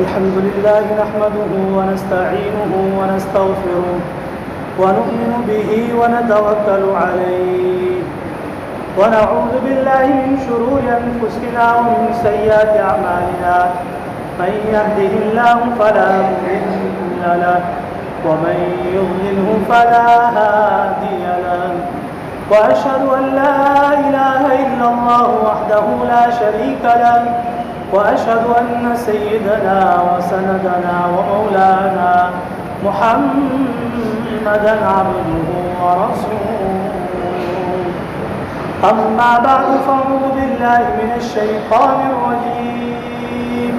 الحمد لله نحمده ونستعينه ونستغفره ونؤمن به ونتوكل عليه ونعوذ بالله من شرور أنفسنا ومن سيئات أعمالنا من يهده الله فلا مضل له ومن يضلله فلا هادي له وأشهد أن لا إله إلا الله وحده لا شريك له وأشهد أن سيدنا وسندنا ومولانا محمدا عبده ورسوله أما بعد فأعوذ بالله من الشيطان الرجيم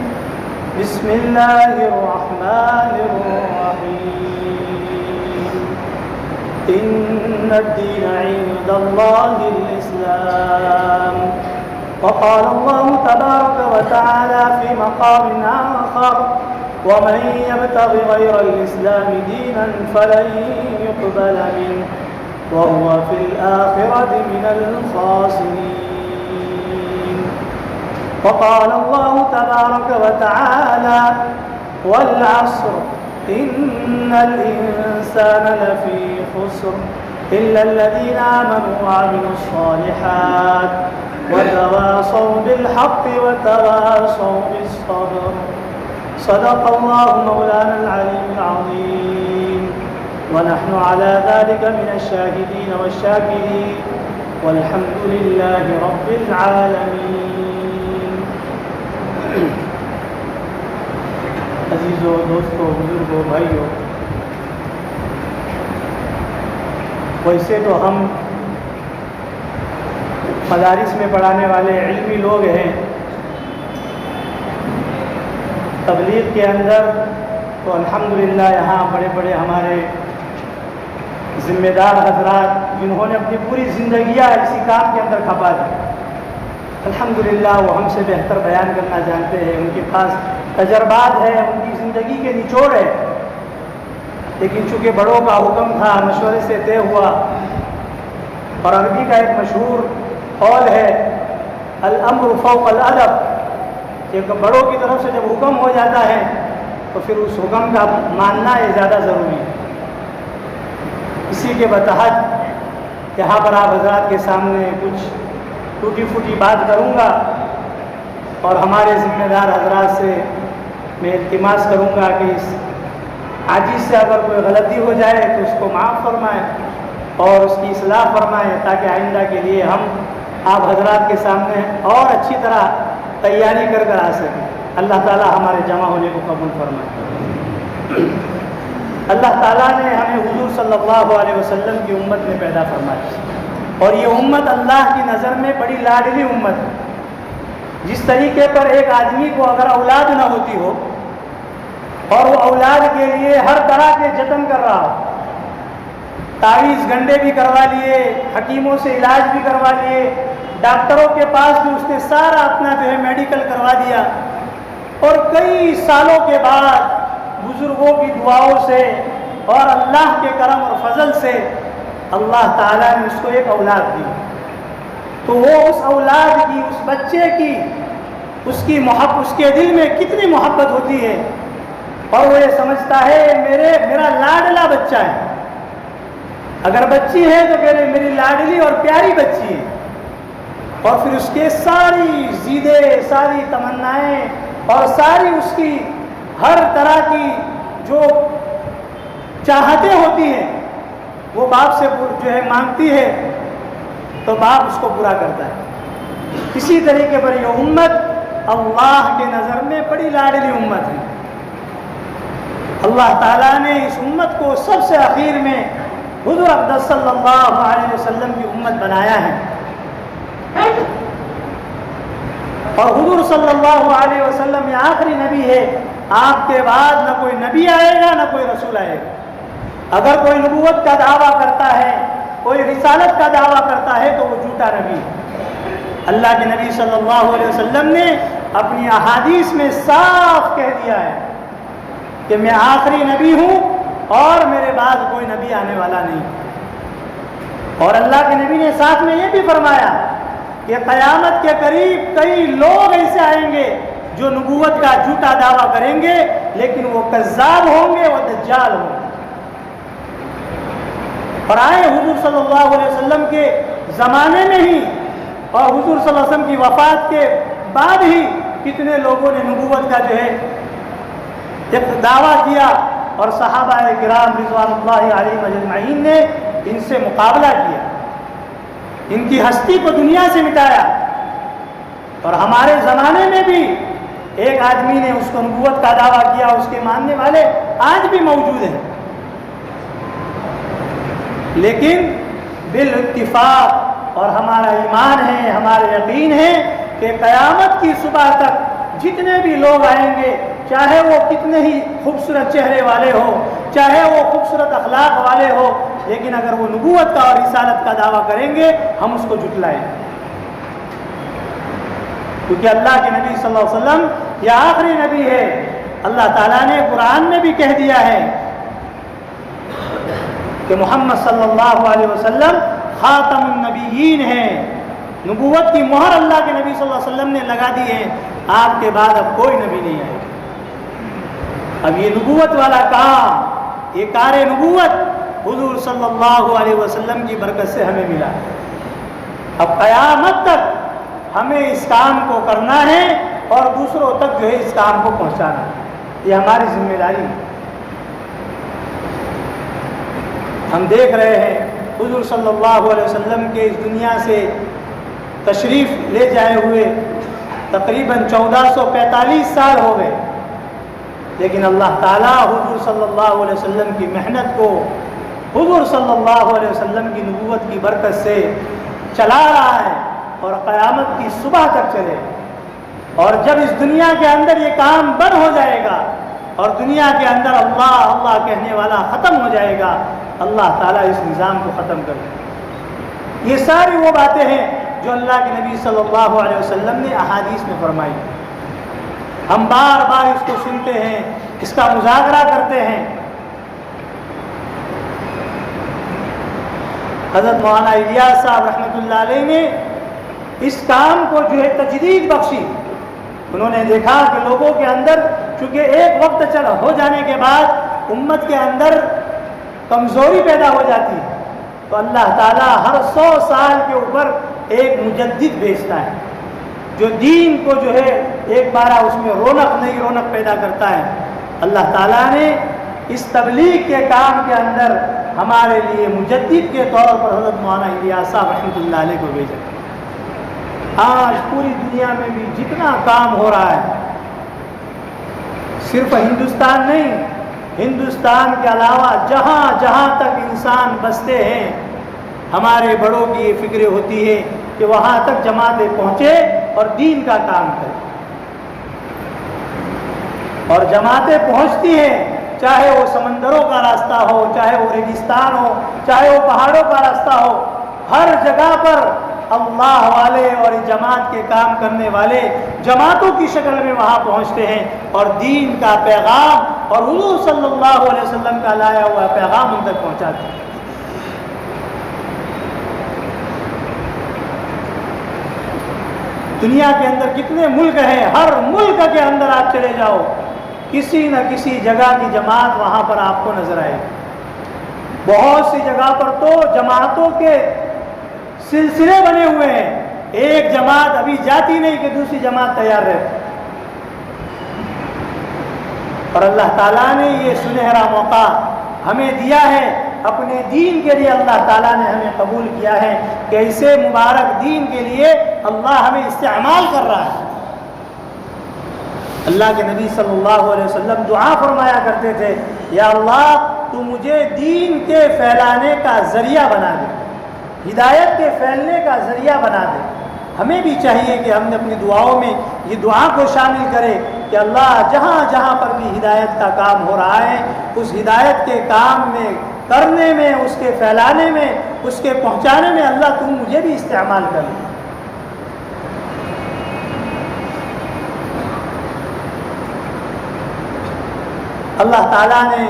بسم الله الرحمن الرحيم إن الدين عند الله الإسلام وقال الله تبارك وتعالى في مقام آخر ومن يبتغ غير الإسلام دينا فلن يقبل منه وهو في الآخرة من الخاسرين وقال الله تبارك وتعالى والعصر إن الإنسان لفي خسر إلا الذين آمنوا وعملوا الصالحات وتواصوا بالحق وتواصوا بالصبر صدق الله مولانا العلي العظيم ونحن على ذلك من الشاهدين والشاكرين والحمد لله رب العالمين. عزیزو دوستو بزرگو بھائیو، ویسے تو ہم مدارس میں پڑھانے والے علمی لوگ ہیں، تبلیغ کے اندر تو الحمدللہ یہاں بڑے بڑے ہمارے ذمہ دار حضرات جنہوں نے اپنی پوری زندگیاں اسی کام کے اندر کھپا دی، الحمدللہ وہ ہم سے بہتر بیان کرنا جانتے ہیں، ان کے پاس تجربات ہے، ان کی زندگی کے نچوڑ ہے، لیکن چونکہ بڑوں کا حکم تھا، مشورے سے طے ہوا، اور عربی کا ایک مشہور قول ہے الامر فوق الادب، کہ بڑوں کی طرف سے جب حکم ہو جاتا ہے تو پھر اس حکم کا ماننا یہ زیادہ ضروری ہے. اسی کے بتحت یہاں پر آپ حضرات کے سامنے کچھ ٹوٹی پھوٹی بات کروں گا، اور ہمارے ذمہ دار حضرات سے میں التماس کروں گا کہ اس عاجز سے اگر کوئی غلطی ہو جائے تو اس کو معاف فرمائیں اور اس کی اصلاح فرمائیں، تاکہ آئندہ کے لیے ہم آپ حضرات کے سامنے اور اچھی طرح تیاری کر آ سکیں. اللہ تعالیٰ ہمارے جمع ہونے کو قبول فرمائے. اللہ تعالیٰ نے ہمیں حضور صلی اللہ علیہ وسلم کی امت میں پیدا فرمایا، اور یہ امت اللہ کی نظر میں بڑی لاڈلی امت ہے. جس طریقے پر ایک آدمی کو اگر اولاد نہ ہوتی ہو اور وہ اولاد کے لیے ہر طرح کے جتن کر رہا ہو، تعویذ گنڈے بھی کروا لیے، حکیموں سے علاج بھی کروا لیے، ڈاکٹروں کے پاس بھی اس نے سارا اپنا میڈیکل کروا دیا، اور کئی سالوں کے بعد بزرگوں کی دعاؤں سے اور اللہ کے کرم اور فضل سے اللہ تعالیٰ نے اس کو ایک اولاد دی، تو وہ اس اولاد کی، اس بچے کی، اس کی محبت، اس کے دل میں کتنی محبت ہوتی ہے، اور وہ یہ سمجھتا ہے میرا لاڈلا بچہ ہے. اگر بچی ہے تو کہہ رہے میری لاڈلی اور پیاری بچی ہے، اور پھر اس کے ساری زیدیں، ساری تمنائیں اور ساری اس کی ہر طرح کی جو چاہتیں ہوتی ہیں وہ باپ سے مانگتی ہے تو باپ اس کو پورا کرتا ہے. اسی طریقے پر یہ امت اللہ کے نظر میں بڑی لاڈلی امت ہے. اللہ تعالیٰ نے اس امت کو سب سے اخیر میں حضور اقدس صلی اللہ علیہ وسلم کی امت بنایا ہے، اور حضور صلی اللہ علیہ وسلم یہ آخری نبی ہے. آپ کے بعد نہ کوئی نبی آئے گا نہ کوئی رسول آئے گا. اگر کوئی نبوت کا دعویٰ کرتا ہے، کوئی رسالت کا دعویٰ کرتا ہے تو وہ جھوٹا نبی ہے. اللہ کے نبی صلی اللہ علیہ وسلم نے اپنی احادیث میں صاف کہہ دیا ہے کہ میں آخری نبی ہوں اور میرے بعد کوئی نبی آنے والا نہیں. اور اللہ کے نبی نے ساتھ میں یہ بھی فرمایا کہ قیامت کے قریب کئی لوگ ایسے آئیں گے جو نبوت کا جھوٹا دعویٰ کریں گے لیکن وہ کذاب ہوں گے، وہ دجال ہوں گے۔ اور آئے حضور صلی اللہ علیہ وسلم کے زمانے میں ہی اور حضور صلی اللہ علیہ وسلم کی وفات کے بعد ہی کتنے لوگوں نے نبوت کا جو ہے ایک دعویٰ کیا، اور صحابہ کرام رضوان اللہ علیہم اجمعین نے ان سے مقابلہ کیا، ان کی ہستی کو دنیا سے مٹایا۔ اور ہمارے زمانے میں بھی ایک آدمی نے اس کو نبوت کا دعویٰ کیا، اس کے ماننے والے آج بھی موجود ہیں، لیکن بالاتفاق اور ہمارا ایمان ہے، ہمارا یقین ہے کہ قیامت کی صبح تک جتنے بھی لوگ آئیں گے، چاہے وہ کتنے ہی خوبصورت چہرے والے ہو، چاہے وہ خوبصورت اخلاق والے ہو، لیکن اگر وہ نبوت کا اور رسالت کا دعویٰ کریں گے ہم اس کو جھٹلائیں گے، کیونکہ اللہ کے نبی صلی اللہ علیہ وسلم یہ آخری نبی ہے۔ اللہ تعالیٰ نے قرآن میں بھی کہہ دیا ہے کہ محمد صلی اللہ علیہ وسلم خاتم النبیین ہیں، نبوت کی مہر اللہ کے نبی صلی اللہ علیہ وسلم نے لگا دی ہے، آپ کے بعد اب کوئی نبی نہیں آئے۔ اب یہ نبوت والا کام، یہ کار نبوت حضور صلی اللہ علیہ وسلم کی برکت سے ہمیں ملا۔ اب قیامت تک ہمیں اس کام کو کرنا ہے اور دوسروں تک جو ہے اس کام کو پہنچانا ہے، یہ ہماری ذمہ داری ہے۔ ہم دیکھ رہے ہیں حضور صلی اللہ علیہ وسلم کے اس دنیا سے تشریف لے جائے ہوئے تقریباً 1445 سال ہو گئے، لیکن اللہ تعالیٰ حضور صلی اللہ علیہ وسلم کی محنت کو حضور صلی اللہ علیہ وسلم کی نبوت کی برکت سے چلا رہا ہے اور قیامت کی صبح تک چلے۔ اور جب اس دنیا کے اندر یہ کام بند ہو جائے گا اور دنیا کے اندر اللہ اللہ کہنے والا ختم ہو جائے گا، اللہ تعالیٰ اس نظام کو ختم کر دے گا۔ یہ ساری وہ باتیں ہیں جو اللہ کے نبی صلی اللہ علیہ وسلم نے احادیث میں فرمائی، ہم بار بار اس کو سنتے ہیں، اس کا مذاکرہ کرتے ہیں۔ حضرت مولانا الیاس صاحب رحمۃ اللہ علیہ نے اس کام کو جو ہے تجدید بخشی۔ انہوں نے دیکھا کہ لوگوں کے اندر چونکہ ایک وقت ہو جانے کے بعد امت کے اندر کمزوری پیدا ہو جاتی ہے، تو اللہ تعالیٰ ہر 100 سال کے اوپر ایک مجدد بھیجتا ہے جو دین کو جو ہے ایک بارہ اس میں نئی رونق پیدا کرتا ہے۔ اللہ تعالیٰ نے اس تبلیغ کے کام کے اندر ہمارے لیے مجدد کے طور پر حضرت مولانا الیاس صاحب رحمۃ اللہ علیہ کو بھیجا۔ آج پوری دنیا میں بھی جتنا کام ہو رہا ہے، صرف ہندوستان نہیں، ہندوستان کے علاوہ جہاں جہاں تک انسان بستے ہیں، ہمارے بڑوں کی یہ فکر ہوتی ہے کہ وہاں تک جماعتیں پہنچے اور دین کا کام کرے، اور جماعتیں پہنچتی ہیں، چاہے وہ سمندروں کا راستہ ہو، چاہے وہ ریگستان ہو، چاہے وہ پہاڑوں کا راستہ ہو، ہر جگہ پر اللہ والے اور جماعت کے کام کرنے والے جماعتوں کی شکل میں وہاں پہنچتے ہیں اور دین کا پیغام اور حضور صلی اللہ علیہ وسلم کا لایا ہوا پیغام ان تک پہنچاتے ہیں۔ دنیا کے اندر کتنے ملک ہیں، ہر ملک کے اندر آپ چلے جاؤ، کسی نہ کسی جگہ کی جماعت وہاں پر آپ کو نظر آئے گی۔ بہت سی جگہ پر تو جماعتوں کے سلسلے بنے ہوئے ہیں، ایک جماعت ابھی جاتی نہیں کہ دوسری جماعت تیار رہتی۔ اور اللہ تعالیٰ نے یہ سنہرا موقع ہمیں دیا ہے، اپنے دین کے لیے اللہ تعالیٰ نے ہمیں قبول کیا ہے کہ اسے مبارک دین کے لیے اللہ ہمیں استعمال کر رہا ہے۔ اللہ کے نبی صلی اللہ علیہ وسلم دعا فرمایا کرتے تھے، یا اللہ تو مجھے دین کے پھیلانے کا ذریعہ بنا دے، ہدایت کے پھیلنے کا ذریعہ بنا دے۔ ہمیں بھی چاہیے کہ ہم نے اپنی دعاؤں میں یہ دعا کو شامل کریں کہ اللہ جہاں جہاں پر بھی ہدایت کا کام ہو رہا ہے، اس ہدایت کے کام میں کرنے میں، اس کے پھیلانے میں، اس کے پہنچانے میں اللہ تم مجھے بھی استعمال کر لے۔ اللہ تعالیٰ نے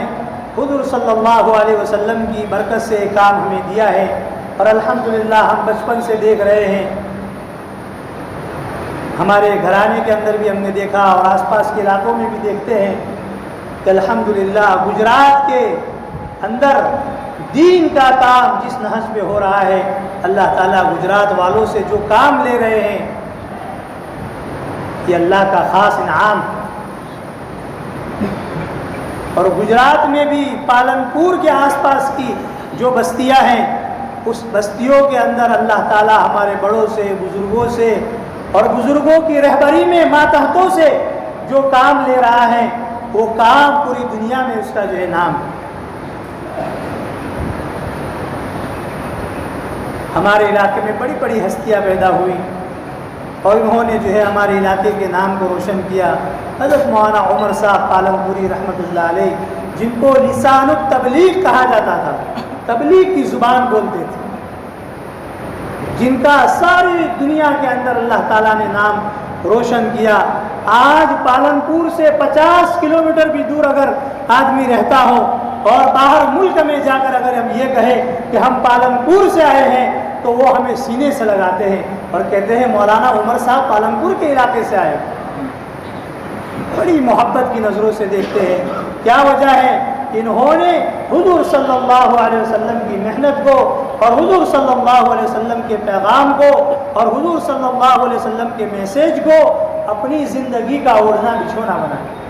حضور صلی اللہ علیہ وسلم کی برکت سے یہ کام ہمیں دیا ہے، اور الحمدللہ ہم بچپن سے دیکھ رہے ہیں ہمارے گھرانے کے اندر بھی ہم نے دیکھا اور آس پاس کے علاقوں میں بھی دیکھتے ہیں کہ الحمدللہ گجرات کے اندر دین کا کام جس نہج پہ ہو رہا ہے، اللہ تعالیٰ گجرات والوں سے جو کام لے رہے ہیں یہ اللہ کا خاص انعام۔ اور گجرات میں بھی پالنپور کے آس پاس کی جو بستیاں ہیں، اس بستیوں کے اندر اللہ تعالیٰ ہمارے بڑوں سے، بزرگوں سے اور بزرگوں کی رہبری میں ماتحتوں سے جو کام لے رہا ہے، وہ کام پوری دنیا میں اس کا جو ہے نام ہے۔ ہمارے علاقے میں بڑی بڑی ہستیاں پیدا ہوئی اور انہوں نے جو ہے ہمارے علاقے کے نام کو روشن کیا۔ حضرت مولانا عمر صاحب پالنپوری رحمۃ اللہ علیہ، جن کو لسان التبلیغ کہا جاتا تھا، تبلیغ کی زبان بولتے تھے، جن کا ساری دنیا کے اندر اللہ تعالیٰ نے نام روشن کیا۔ آج پالنپور سے 50 کلومیٹر بھی دور اگر آدمی رہتا ہو اور باہر ملک میں جا کر اگر ہم یہ کہیں کہ ہم پالنپور سے آئے ہیں تو وہ ہمیں سینے سے لگاتے ہیں اور کہتے ہیں مولانا عمر صاحب پالنپور کے علاقے سے آئے۔ بڑی محبت کی نظروں سے دیکھتے ہیں۔ کیا وجہ ہے؟ انہوں نے حضور صلی اللہ علیہ وسلم کی محنت کو اور حضور صلی اللہ علیہ وسلم کے پیغام کو اور حضور صلی اللہ علیہ وسلم کے میسیج کو اپنی زندگی کا اوڑھنا بچھونا بنایا۔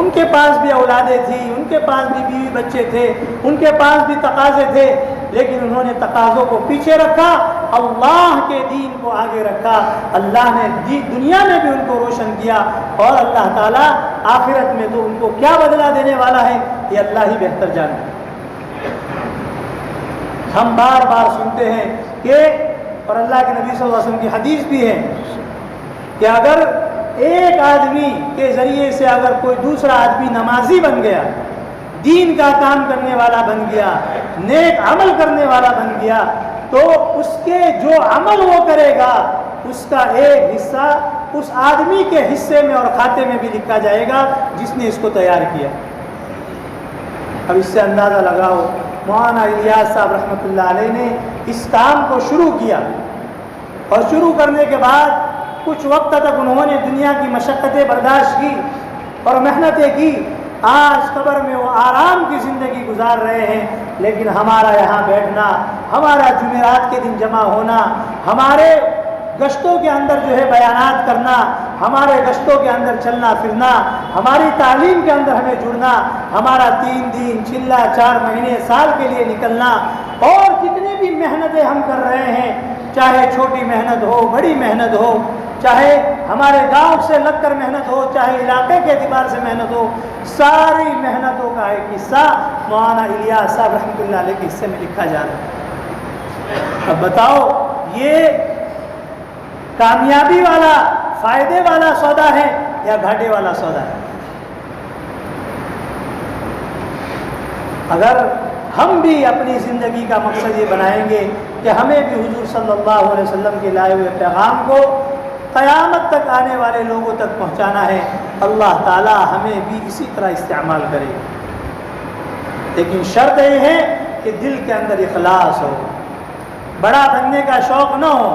ان کے پاس بھی اولادیں تھیں، ان کے پاس بھی بیوی بچے تھے، ان کے پاس بھی تقاضے تھے، لیکن انہوں نے تقاضوں کو پیچھے رکھا، اللہ کے دین کو آگے رکھا۔ اللہ نے دنیا میں بھی ان کو روشن کیا اور اللہ تعالیٰ آخرت میں تو ان کو کیا بدلہ دینے والا ہے یہ اللہ ہی بہتر جانتا ہے۔ ہم بار بار سنتے ہیں کہ، اور اللہ کے نبی صلی اللہ علیہ وسلم کی حدیث بھی ہے کہ اگر ایک آدمی کے ذریعے سے اگر کوئی دوسرا آدمی نمازی بن گیا، دین کا کام کرنے والا بن گیا، نیک عمل کرنے والا بن گیا، تو اس کے جو عمل وہ کرے گا اس کا ایک حصہ اس آدمی کے حصے میں اور کھاتے میں بھی لکھا جائے گا جس نے اس کو تیار کیا۔ اب اس سے اندازہ لگاؤ، مولانا الیاس صاحب رحمۃ اللہ علیہ نے اس کام کو شروع کیا اور شروع کرنے کے بعد کچھ وقت تک انہوں نے دنیا کی مشقتیں برداشت کی اور محنتیں کی۔ آج قبر میں وہ آرام کی زندگی گزار رہے ہیں، لیکن ہمارا یہاں بیٹھنا، ہمارا جمعرات کے دن جمع ہونا، ہمارے گشتوں کے اندر جو ہے بیانات کرنا، ہمارے گشتوں کے اندر چلنا پھرنا، ہماری تعلیم کے اندر ہمیں جڑنا، ہمارا 3 دن چلہ 4 مہینے سال کے لیے نکلنا، اور جتنی بھی محنتیں ہم کر رہے ہیں، چاہے چھوٹی محنت ہو، بڑی محنت ہو، چاہے ہمارے گاؤں سے لگ کر محنت ہو، چاہے علاقے کے اعتبار سے محنت ہو، ساری محنتوں کا ایک حصہ مولانا الیاس صاحب رحمۃ اللہ علیہ کے حصے میں لکھا جا رہا ہے۔ اب بتاؤ یہ کامیابی والا، فائدے والا سودا ہے یا گھاٹے والا سودا ہے؟ اگر ہم بھی اپنی زندگی کا مقصد یہ بنائیں گے کہ ہمیں بھی حضور صلی اللہ علیہ وسلم کے لائے ہوئے پیغام کو قیامت تک آنے والے لوگوں تک پہنچانا ہے، اللہ تعالیٰ ہمیں بھی اسی طرح استعمال کرے، لیکن شرط یہ ہے کہ دل کے اندر اخلاص ہو، بڑا بننے کا شوق نہ ہو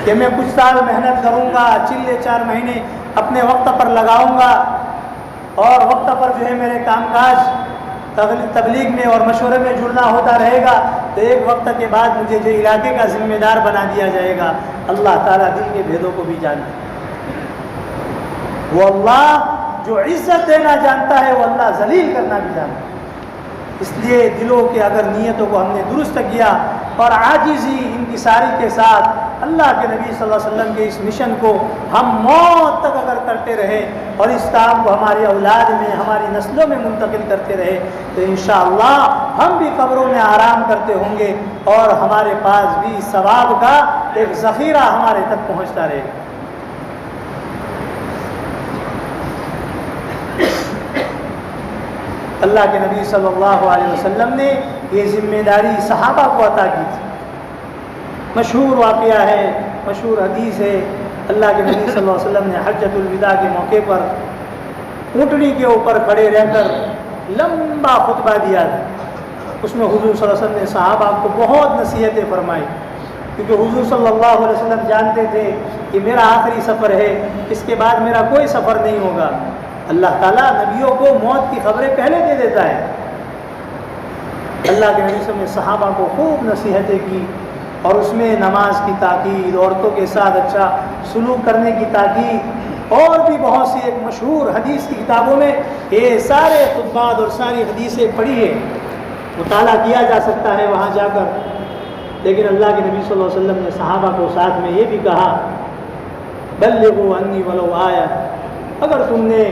کہ میں کچھ سال محنت کروں گا، چلے 4 مہینے اپنے وقت پر لگاؤں گا اور وقت پر جو ہے میرے کام کاج تبلیغ میں اور مشورے میں جڑنا ہوتا رہے گا، تو ایک وقت کے بعد مجھے جو علاقے کا ذمہ دار بنا دیا جائے گا۔ اللہ تعالیٰ دل کے بھیدوں کو بھی جانتا ہے، وہ اللہ جو عزت دینا جانتا ہے وہ اللہ ذلیل کرنا بھی جانتا ہے۔ اس لیے دلوں کے اگر نیتوں کو ہم نے درست کیا اور عاجزی انکساری کے ساتھ اللہ کے نبی صلی اللہ علیہ وسلم کے اس مشن کو ہم موت تک اگر کرتے رہے اور اس کام کو ہماری اولاد میں، ہماری نسلوں میں منتقل کرتے رہے، تو انشاءاللہ ہم بھی قبروں میں آرام کرتے ہوں گے اور ہمارے پاس بھی ثواب کا ایک ذخیرہ ہمارے تک پہنچتا رہے گا۔ اللہ کے نبی صلی اللہ علیہ وسلم نے یہ ذمہ داری صحابہ کو عطا کی تھی۔ مشہور واقعہ ہے، مشہور حدیث ہے، اللہ کے نبی صلی اللہ علیہ وسلم نے حجۃ الوداع کے موقع پر اونٹنی کے اوپر کھڑے رہ کر لمبا خطبہ دیا تھا۔ اس میں حضور صلی اللہ علیہ وسلم نے صحابہ کو بہت نصیحتیں فرمائی کیونکہ حضور صلی اللہ علیہ وسلم جانتے تھے کہ میرا آخری سفر ہے، اس کے بعد میرا کوئی سفر نہیں ہوگا۔ اللہ تعالیٰ نبیوں کو موت کی خبریں پہلے دے دیتا ہے۔ اللہ کے نبی صلی اللہ علیہ وسلم نے صحابہ کو خوب نصیحتیں کی، اور اس میں نماز کی تاکید، عورتوں کے ساتھ اچھا سلوک کرنے کی تاکید، اور بھی بہت سی ایک مشہور حدیث کی کتابوں میں یہ سارے خطبات اور ساری حدیثیں پڑھی ہے، مطالعہ کیا جا سکتا ہے وہاں جا کر۔ لیکن اللہ کے نبی صلی اللہ علیہ وسلم نے صحابہ کو ساتھ میں یہ بھی کہا، بلغوا عنی ولو آیا، اگر تم نے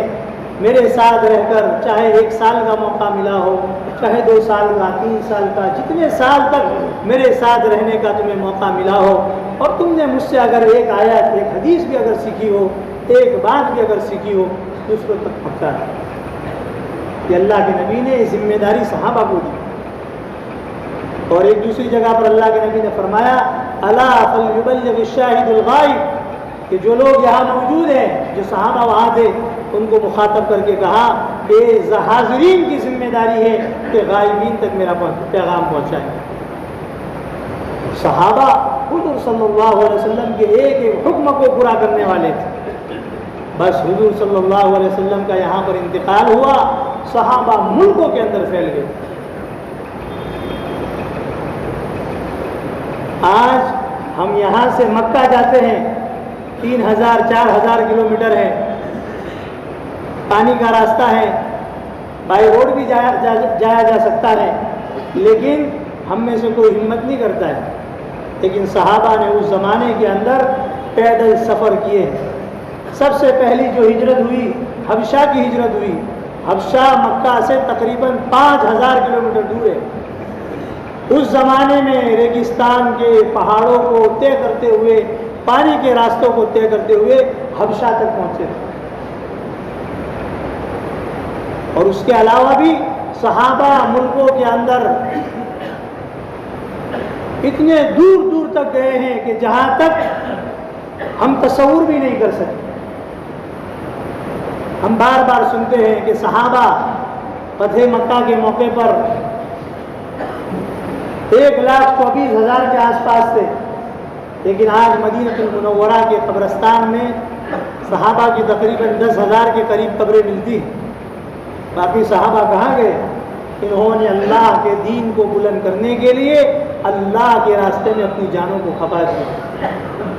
میرے ساتھ رہ کر چاہے 1 سال کا موقع ملا ہو، چاہے 2 سال کا، 3 سال کا، جتنے سال تک میرے ساتھ رہنے کا تمہیں موقع ملا ہو، اور تم نے مجھ سے اگر ایک آیت، ایک حدیث بھی اگر سیکھی ہو، ایک بات بھی اگر سیکھی ہو، دوسروں تک پہنچا دو۔ یہ اللہ کے نبی نے ذمہ داری صحابہ کو دی۔ اور ایک دوسری جگہ پر اللہ کے نبی نے فرمایا، الا فلیبلغ الشاہد الغائب، کہ جو لوگ یہاں موجود ہیں، جو صحابہ وہاں تھے، ان کو مخاطب کر کے کہا کہ حاضرین کی ذمہ داری ہے کہ غائبین تک میرا پیغام پہنچائیں۔ صحابہ حضور صلی اللہ علیہ وسلم کے ایک ایک حکم کو پورا کرنے والے تھے۔ بس حضور صلی اللہ علیہ وسلم کا یہاں پر انتقال ہوا، صحابہ ملکوں کے اندر پھیل گئے۔ آج ہم یہاں سے مکہ جاتے ہیں، 3000-4000 کلومیٹر ہے، پانی کا راستہ ہے، بائی روڈ بھی جایا جا سکتا ہے، لیکن ہم میں سے کوئی ہمت نہیں کرتا ہے۔ لیکن صحابہ نے اس زمانے کے اندر پیدل سفر کیے۔ سب سے پہلی جو ہجرت ہوئی، حبشہ کی ہجرت ہوئی۔ حبشہ مکہ سے تقریباً 5000 کلومیٹر دور ہے۔ اس زمانے میں ریگستان کے پہاڑوں کو طے کرتے ہوئے، پانی کے راستوں کو طے کرتے ہوئے حبشہ تک پہنچے۔ اور اس کے علاوہ بھی صحابہ ملکوں کے اندر اتنے دور دور تک گئے ہیں کہ جہاں تک ہم تصور بھی نہیں کر سکتے۔ ہم بار بار سنتے ہیں کہ صحابہ فتح مکہ کے موقع پر 1,24,000 کے آس پاس تھے، لیکن آج مدینہ المنورہ کے قبرستان میں صحابہ کی تقریباً 10,000 کے قریب قبریں ملتی ہیں۔ باقی صحابہ کہاں گئے؟ انہوں نے اللہ کے دین کو بلند کرنے کے لیے اللہ کے راستے میں اپنی جانوں کو کھپا دیا،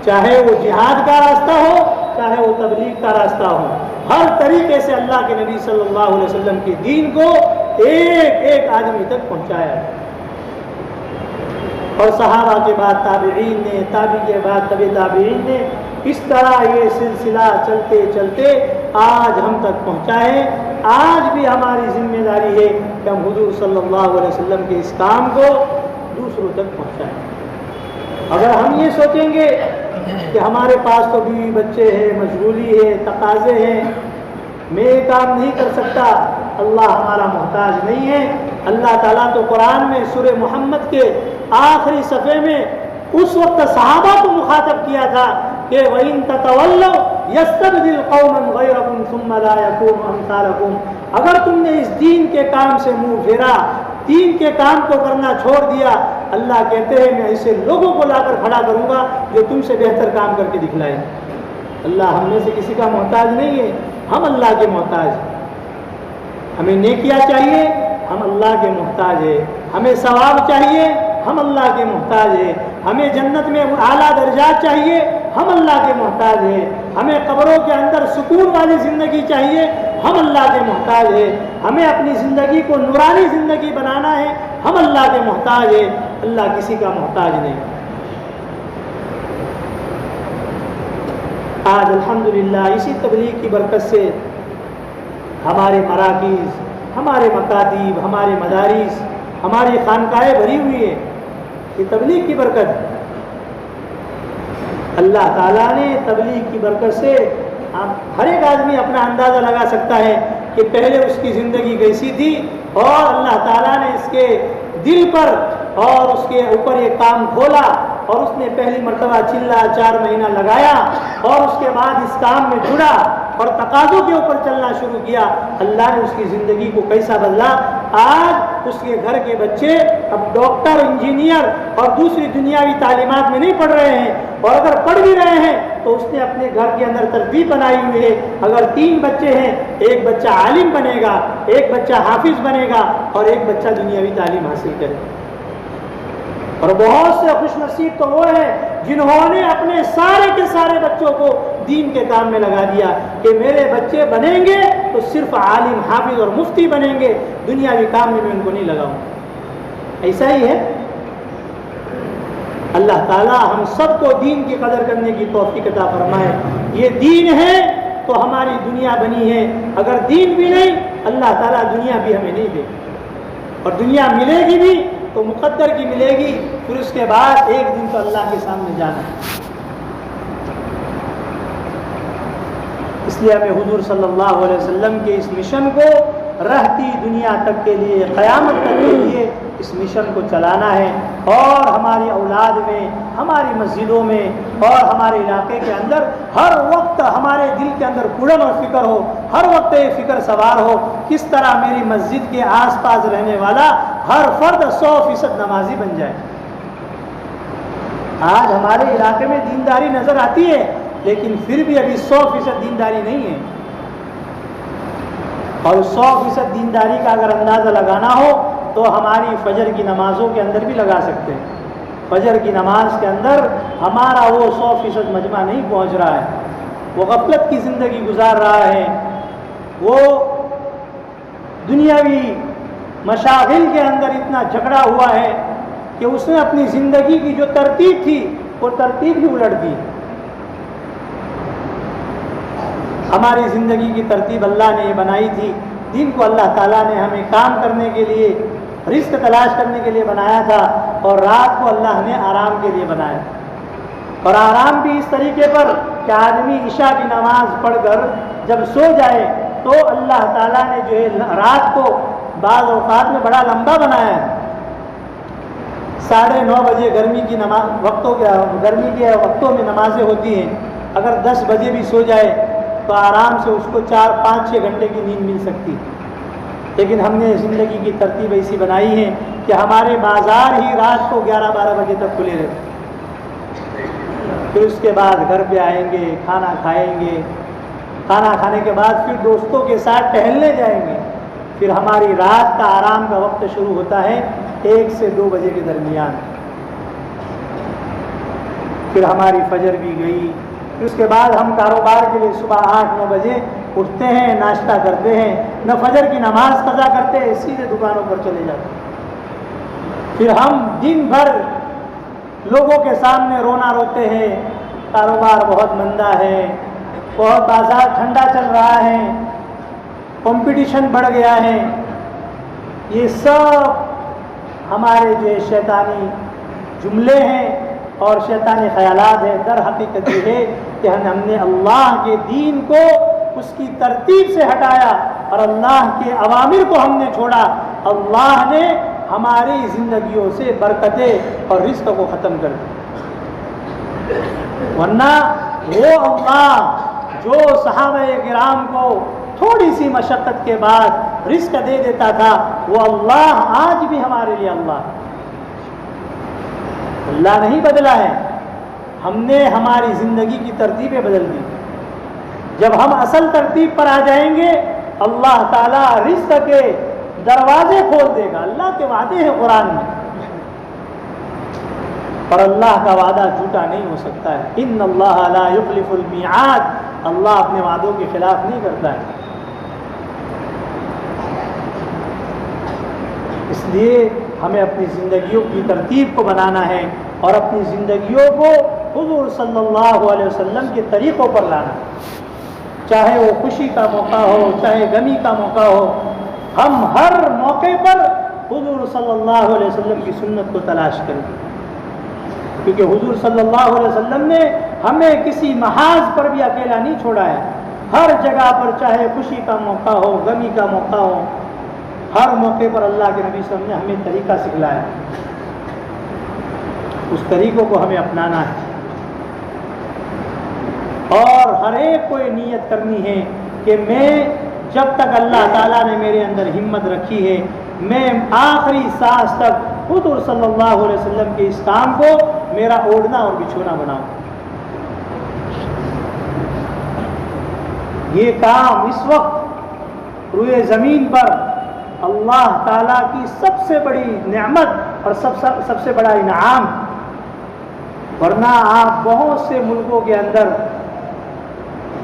چاہے وہ جہاد کا راستہ ہو، چاہے وہ تبلیغ کا راستہ ہو، ہر طریقے سے اللہ کے نبی صلی اللہ علیہ وسلم کے دین کو ایک ایک آدمی تک پہنچایا۔ اور صحابہ کے بعد تابعین نے، تابعی کے بعد تبع تابعین نے، اس طرح یہ سلسلہ چلتے چلتے آج ہم تک پہنچا ہے۔ آج بھی ہماری ذمہ داری ہے کہ ہم حضور صلی اللہ علیہ وسلم کے اس کام کو دوسروں تک پہنچائیں۔ اگر ہم یہ سوچیں گے کہ ہمارے پاس تو بیوی بچے ہیں، مشغولی ہے، تقاضے ہیں، میں یہ کام نہیں کر سکتا، اللہ ہمارا محتاج نہیں ہے۔ اللہ تعالیٰ تو قرآن میں سورہ محمد کے آخری صفحے میں اس وقت صحابہ کو مخاطب کیا تھا کہ وَإِن تَتَوَلَّوْا يَسْتَبْدِلْ قَوْمًا غَيْرَكُمْ ثُمَّ لَا يَكُونُوا أَمْثَالَكُمْ، اگر تم نے اس دین کے کام سے منہ پھیرا، دین کے کام کو کرنا چھوڑ دیا، اللہ کہتے ہیں میں ایسے لوگوں کو لا کر کھڑا کروں گا جو تم سے بہتر کام کر کے دکھلائیں۔ اللہ ہم میں سے کسی کا محتاج نہیں ہے، ہم اللہ کے محتاج ہیں۔ ہمیں نیکیاں چاہیے، ہم اللہ کے محتاج ہیں۔ ہمیں ثواب چاہیے، ہم اللہ کے محتاج ہیں۔ ہمیں جنت میں اعلیٰ درجات چاہیے، ہم اللہ کے محتاج ہیں۔ ہمیں قبروں کے اندر سکون والی زندگی چاہیے، ہم اللہ کے محتاج ہیں۔ ہمیں اپنی زندگی کو نورانی زندگی بنانا ہے، ہم اللہ کے محتاج ہیں۔ اللہ کسی کا محتاج نہیں۔ آج الحمدللہ اسی تبلیغ کی برکت سے ہمارے مراکز، ہمارے مکاتب، ہمارے مدارس، ہماری خانقاہیں بھری ہوئی ہیں۔ یہ تبلیغ کی برکت ہے۔ اللہ تعالیٰ نے تبلیغ کی برکت سے ہر ایک آدمی اپنا اندازہ لگا سکتا ہے کہ پہلے اس کی زندگی کیسی تھی، اور اللہ تعالیٰ نے اس کے دل پر اور اس کے اوپر یہ کام کھولا، اور اس نے پہلی مرتبہ چلا 4 مہینہ لگایا، اور اس کے بعد اس کام میں جڑا اور تقاضوں کے اوپر چلنا شروع کیا۔ اللہ نے اس کی زندگی کو کیسا بدلا، آج اس کے گھر کے بچے اب ڈاکٹر، انجینئر اور دوسری دنیاوی تعلیمات میں نہیں پڑھ رہے ہیں، اور اگر پڑھ بھی رہے ہیں تو اس نے اپنے گھر کے اندر ترتیب بنائی ہوئی ہے، اگر 3 بچے ہیں، ایک بچہ عالم بنے گا، ایک بچہ حافظ بنے گا اور ایک بچہ دنیاوی تعلیم حاصل کرے گا۔ اور بہت سے خوش نصیب تو وہ ہیں جنہوں نے اپنے سارے کے سارے بچوں کو دین کے کام میں لگا دیا کہ میرے بچے بنیں گے تو صرف عالم، حافظ اور مفتی بنیں گے، دنیاوی کام میں ان کو نہیں لگاؤں۔ ایسا ہی ہے۔ اللہ تعالیٰ ہم سب کو دین کی قدر کرنے کی توفیق عطا فرمائے۔ یہ دین ہے تو ہماری دنیا بنی ہے، اگر دین بھی نہیں اللہ تعالیٰ دنیا بھی ہمیں نہیں دے، اور دنیا ملے گی بھی تو مقدر کی ملے گی، پھر اس کے بعد ایک دن تو اللہ کے سامنے جانا ہے۔ اس لیے ہمیں حضور صلی اللہ علیہ وسلم کے اس مشن کو رہتی دنیا تک کے لیے، قیامت تک کے لیے اس مشن کو چلانا ہے، اور ہماری اولاد میں، ہماری مسجدوں میں اور ہمارے علاقے کے اندر ہر وقت ہمارے دل کے اندر کڑن اور فکر ہو، ہر وقت یہ فکر سوار ہو کس طرح میری مسجد کے آس پاس رہنے والا ہر فرد 100% نمازی بن جائے۔ آج ہمارے علاقے میں دینداری نظر آتی ہے لیکن پھر بھی ابھی 100% دینداری نہیں ہے، اور 100% دینداری کا اگر اندازہ لگانا ہو تو ہماری فجر کی نمازوں کے اندر بھی لگا سکتے ہیں۔ فجر کی نماز کے اندر ہمارا وہ 100% مجمع نہیں پہنچ رہا ہے، وہ غفلت کی زندگی گزار رہا ہے، وہ دنیاوی مشاغل کے اندر اتنا جھگڑا ہوا ہے کہ اس نے اپنی زندگی کی جو ترتیب تھی وہ ترتیب بھی الٹ دی۔ ہماری زندگی کی ترتیب اللہ نے یہ بنائی تھی، دین کو اللہ تعالیٰ نے ہمیں کام کرنے کے لیے، رزق تلاش کرنے کے لیے بنایا تھا، اور رات کو اللہ نے آرام کے لیے بنایا، اور آرام بھی اس طریقے پر کہ آدمی عشاء کی نماز پڑھ کر جب سو جائے تو اللہ تعالیٰ نے جو ہے رات کو بعض اوقات میں بڑا لمبا بنایا ہے۔ 9:30 بجے گرمی کے وقتوں میں نمازیں ہوتی ہیں، اگر 10 بجے بھی سو جائے تو آرام سے اس کو 4-5-6 گھنٹے کی نیند مل سکتی، لیکن ہم نے زندگی کی ترتیب ایسی بنائی ہے کہ ہمارے بازار ہی رات کو 11-12 بجے تک کھلے رہتے، پھر اس کے بعد گھر پہ آئیں گے، کھانا کھائیں گے، کھانا کھانے کے بعد پھر دوستوں کے ساتھ ٹہلنے جائیں گے، پھر ہماری رات کا آرام کا وقت شروع ہوتا ہے 1 سے 2 بجے کے درمیان، پھر ہماری فجر بھی گئی، پھر اس کے بعد ہم کاروبار کے لیے صبح 8-9 بجے اٹھتے ہیں، ناشتہ کرتے ہیں، نہ فجر کی نماز قضا کرتے ہیں، سیدھے دکانوں پر چلے جاتے ہیں، پھر ہم دن بھر لوگوں کے سامنے رونا روتے ہیں، کاروبار بہت مندہ ہے، بہت بازار ٹھنڈا چل رہا ہے، کمپٹیشن بڑھ گیا ہے۔ یہ سب ہمارے جو شیطانی جملے ہیں اور شیطانی خیالات ہیں۔ در حقیقت یہ ہے کہ ہم نے اللہ کے دین کو اس کی ترتیب سے ہٹایا اور اللہ کے اوامر کو ہم نے چھوڑا، اللہ نے ہماری زندگیوں سے برکتیں اور رزق کو ختم کر دیا۔ ورنہ وہ اللہ جو صحابہ کرام کو تھوڑی سی مشقت کے بعد رزق دے دیتا تھا، وہ اللہ آج بھی ہمارے لیے اللہ نہیں بدلا ہے، ہم نے ہماری زندگی کی ترتیبیں بدل دی۔ جب ہم اصل ترتیب پر آ جائیں گے اللہ تعالیٰ رزق کے دروازے کھول دے گا۔ اللہ کے وعدے ہیں قرآن میں، اور اللہ کا وعدہ جھوٹا نہیں ہو سکتا ہے۔ ان اللہ لا یخلف المیعاد، اللہ اپنے وعدوں کے خلاف نہیں کرتا ہے۔ اس لیے ہمیں اپنی زندگیوں کی ترتیب کو بنانا ہے اور اپنی زندگیوں کو حضور صلی اللہ علیہ وسلم کے طریقوں پر لانا ہے، چاہے وہ خوشی کا موقع ہو، چاہے غمی کا موقع ہو، ہم ہر موقع پر حضور صلی اللہ علیہ وسلم کی سنت کو تلاش کریں، کیونکہ حضور صلی اللہ علیہ وسلم نے ہمیں کسی محاذ پر بھی اکیلا نہیں چھوڑا ہے۔ ہر جگہ پر چاہے خوشی کا موقع ہو، غمی کا موقع ہو، ہر موقع پر اللہ کے نبی صلی اللہ علیہ وسلم نے ہمیں طریقہ سکھلایا، اس طریقوں کو ہمیں اپنانا ہے، اور ہر ایک کو یہ نیت کرنی ہے کہ میں جب تک اللہ تعالیٰ نے میرے اندر ہمت رکھی ہے میں آخری سانس تک حضور صلی اللہ علیہ وسلم کے اس کام کو میرا اوڑھنا اور بچھونا بناؤں۔ یہ کام اس وقت روئے زمین پر اللہ تعالیٰ کی سب سے بڑی نعمت اور سب سے بڑا انعام، ورنہ آپ بہت سے ملکوں کے اندر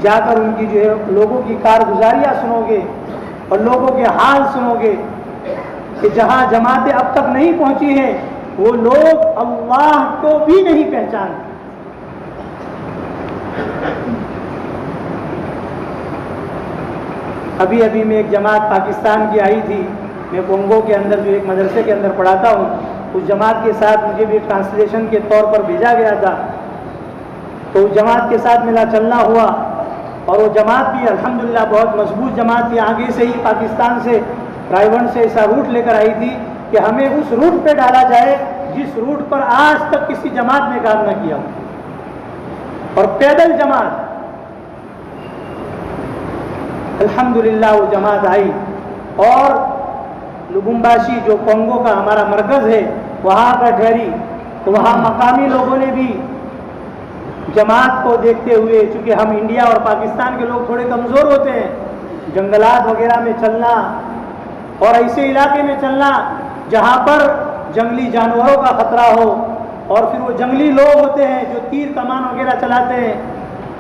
جا کر ان کی جو ہے لوگوں کی کارگزاریاں سنو گے اور لوگوں کے حال سنو گے کہ جہاں جماعتیں اب تک نہیں پہنچی ہیں وہ لوگ اللہ کو بھی نہیں پہچانتے۔ ابھی میں ایک جماعت پاکستان کی آئی تھی، میں کونگو کے اندر جو ایک مدرسے کے اندر پڑھاتا ہوں، اس جماعت کے ساتھ مجھے بھی ٹرانسلیشن کے طور پر بھیجا گیا تھا، تو اس جماعت کے ساتھ میرا چلنا ہوا، اور وہ جماعت بھی الحمدللہ بہت مضبوط جماعت تھی، آگے سے ہی پاکستان سے رائیونڈ سے ایسا روٹ لے کر آئی تھی کہ ہمیں اس روٹ پہ ڈالا جائے جس روٹ پر آج تک کسی جماعت نے کام نہ کیا ہو، اور پیدل جماعت۔ الحمدللہ وہ جماعت آئی، اور لبمباشی جو کونگو کا ہمارا مرکز ہے وہاں کا ٹھہری، تو وہاں مقامی لوگوں نے بھی جماعت کو دیکھتے ہوئے، چونکہ ہم انڈیا اور پاکستان کے لوگ تھوڑے کمزور ہوتے ہیں، جنگلات وغیرہ میں چلنا اور ایسے علاقے میں چلنا جہاں پر جنگلی جانوروں کا خطرہ ہو، اور پھر وہ جنگلی لوگ ہوتے ہیں جو تیر کمان وغیرہ چلاتے ہیں،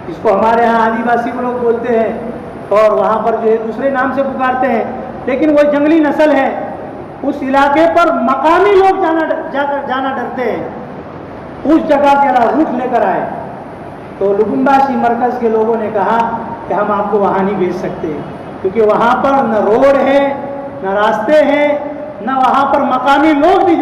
جس کو ہمارے ہاں آدیواسی لوگ بولتے ہیں، اور وہاں پر جو ہے دوسرے نام سے پکارتے ہیں، لیکن وہ جنگلی نسل ہے۔ اس علاقے پر مقامی لوگ جانا ڈرتے ہیں، اس جگہ کے روٹ لے کر آئے، تو لبمباشی مرکز کے لوگوں نے کہا کہ ہم آپ کو وہاں نہیں بھیج سکتے، کیونکہ وہاں پر نہ روڈ ہے نہ راستے ہیں، نہ وہاں پر مقامی لوگ بھی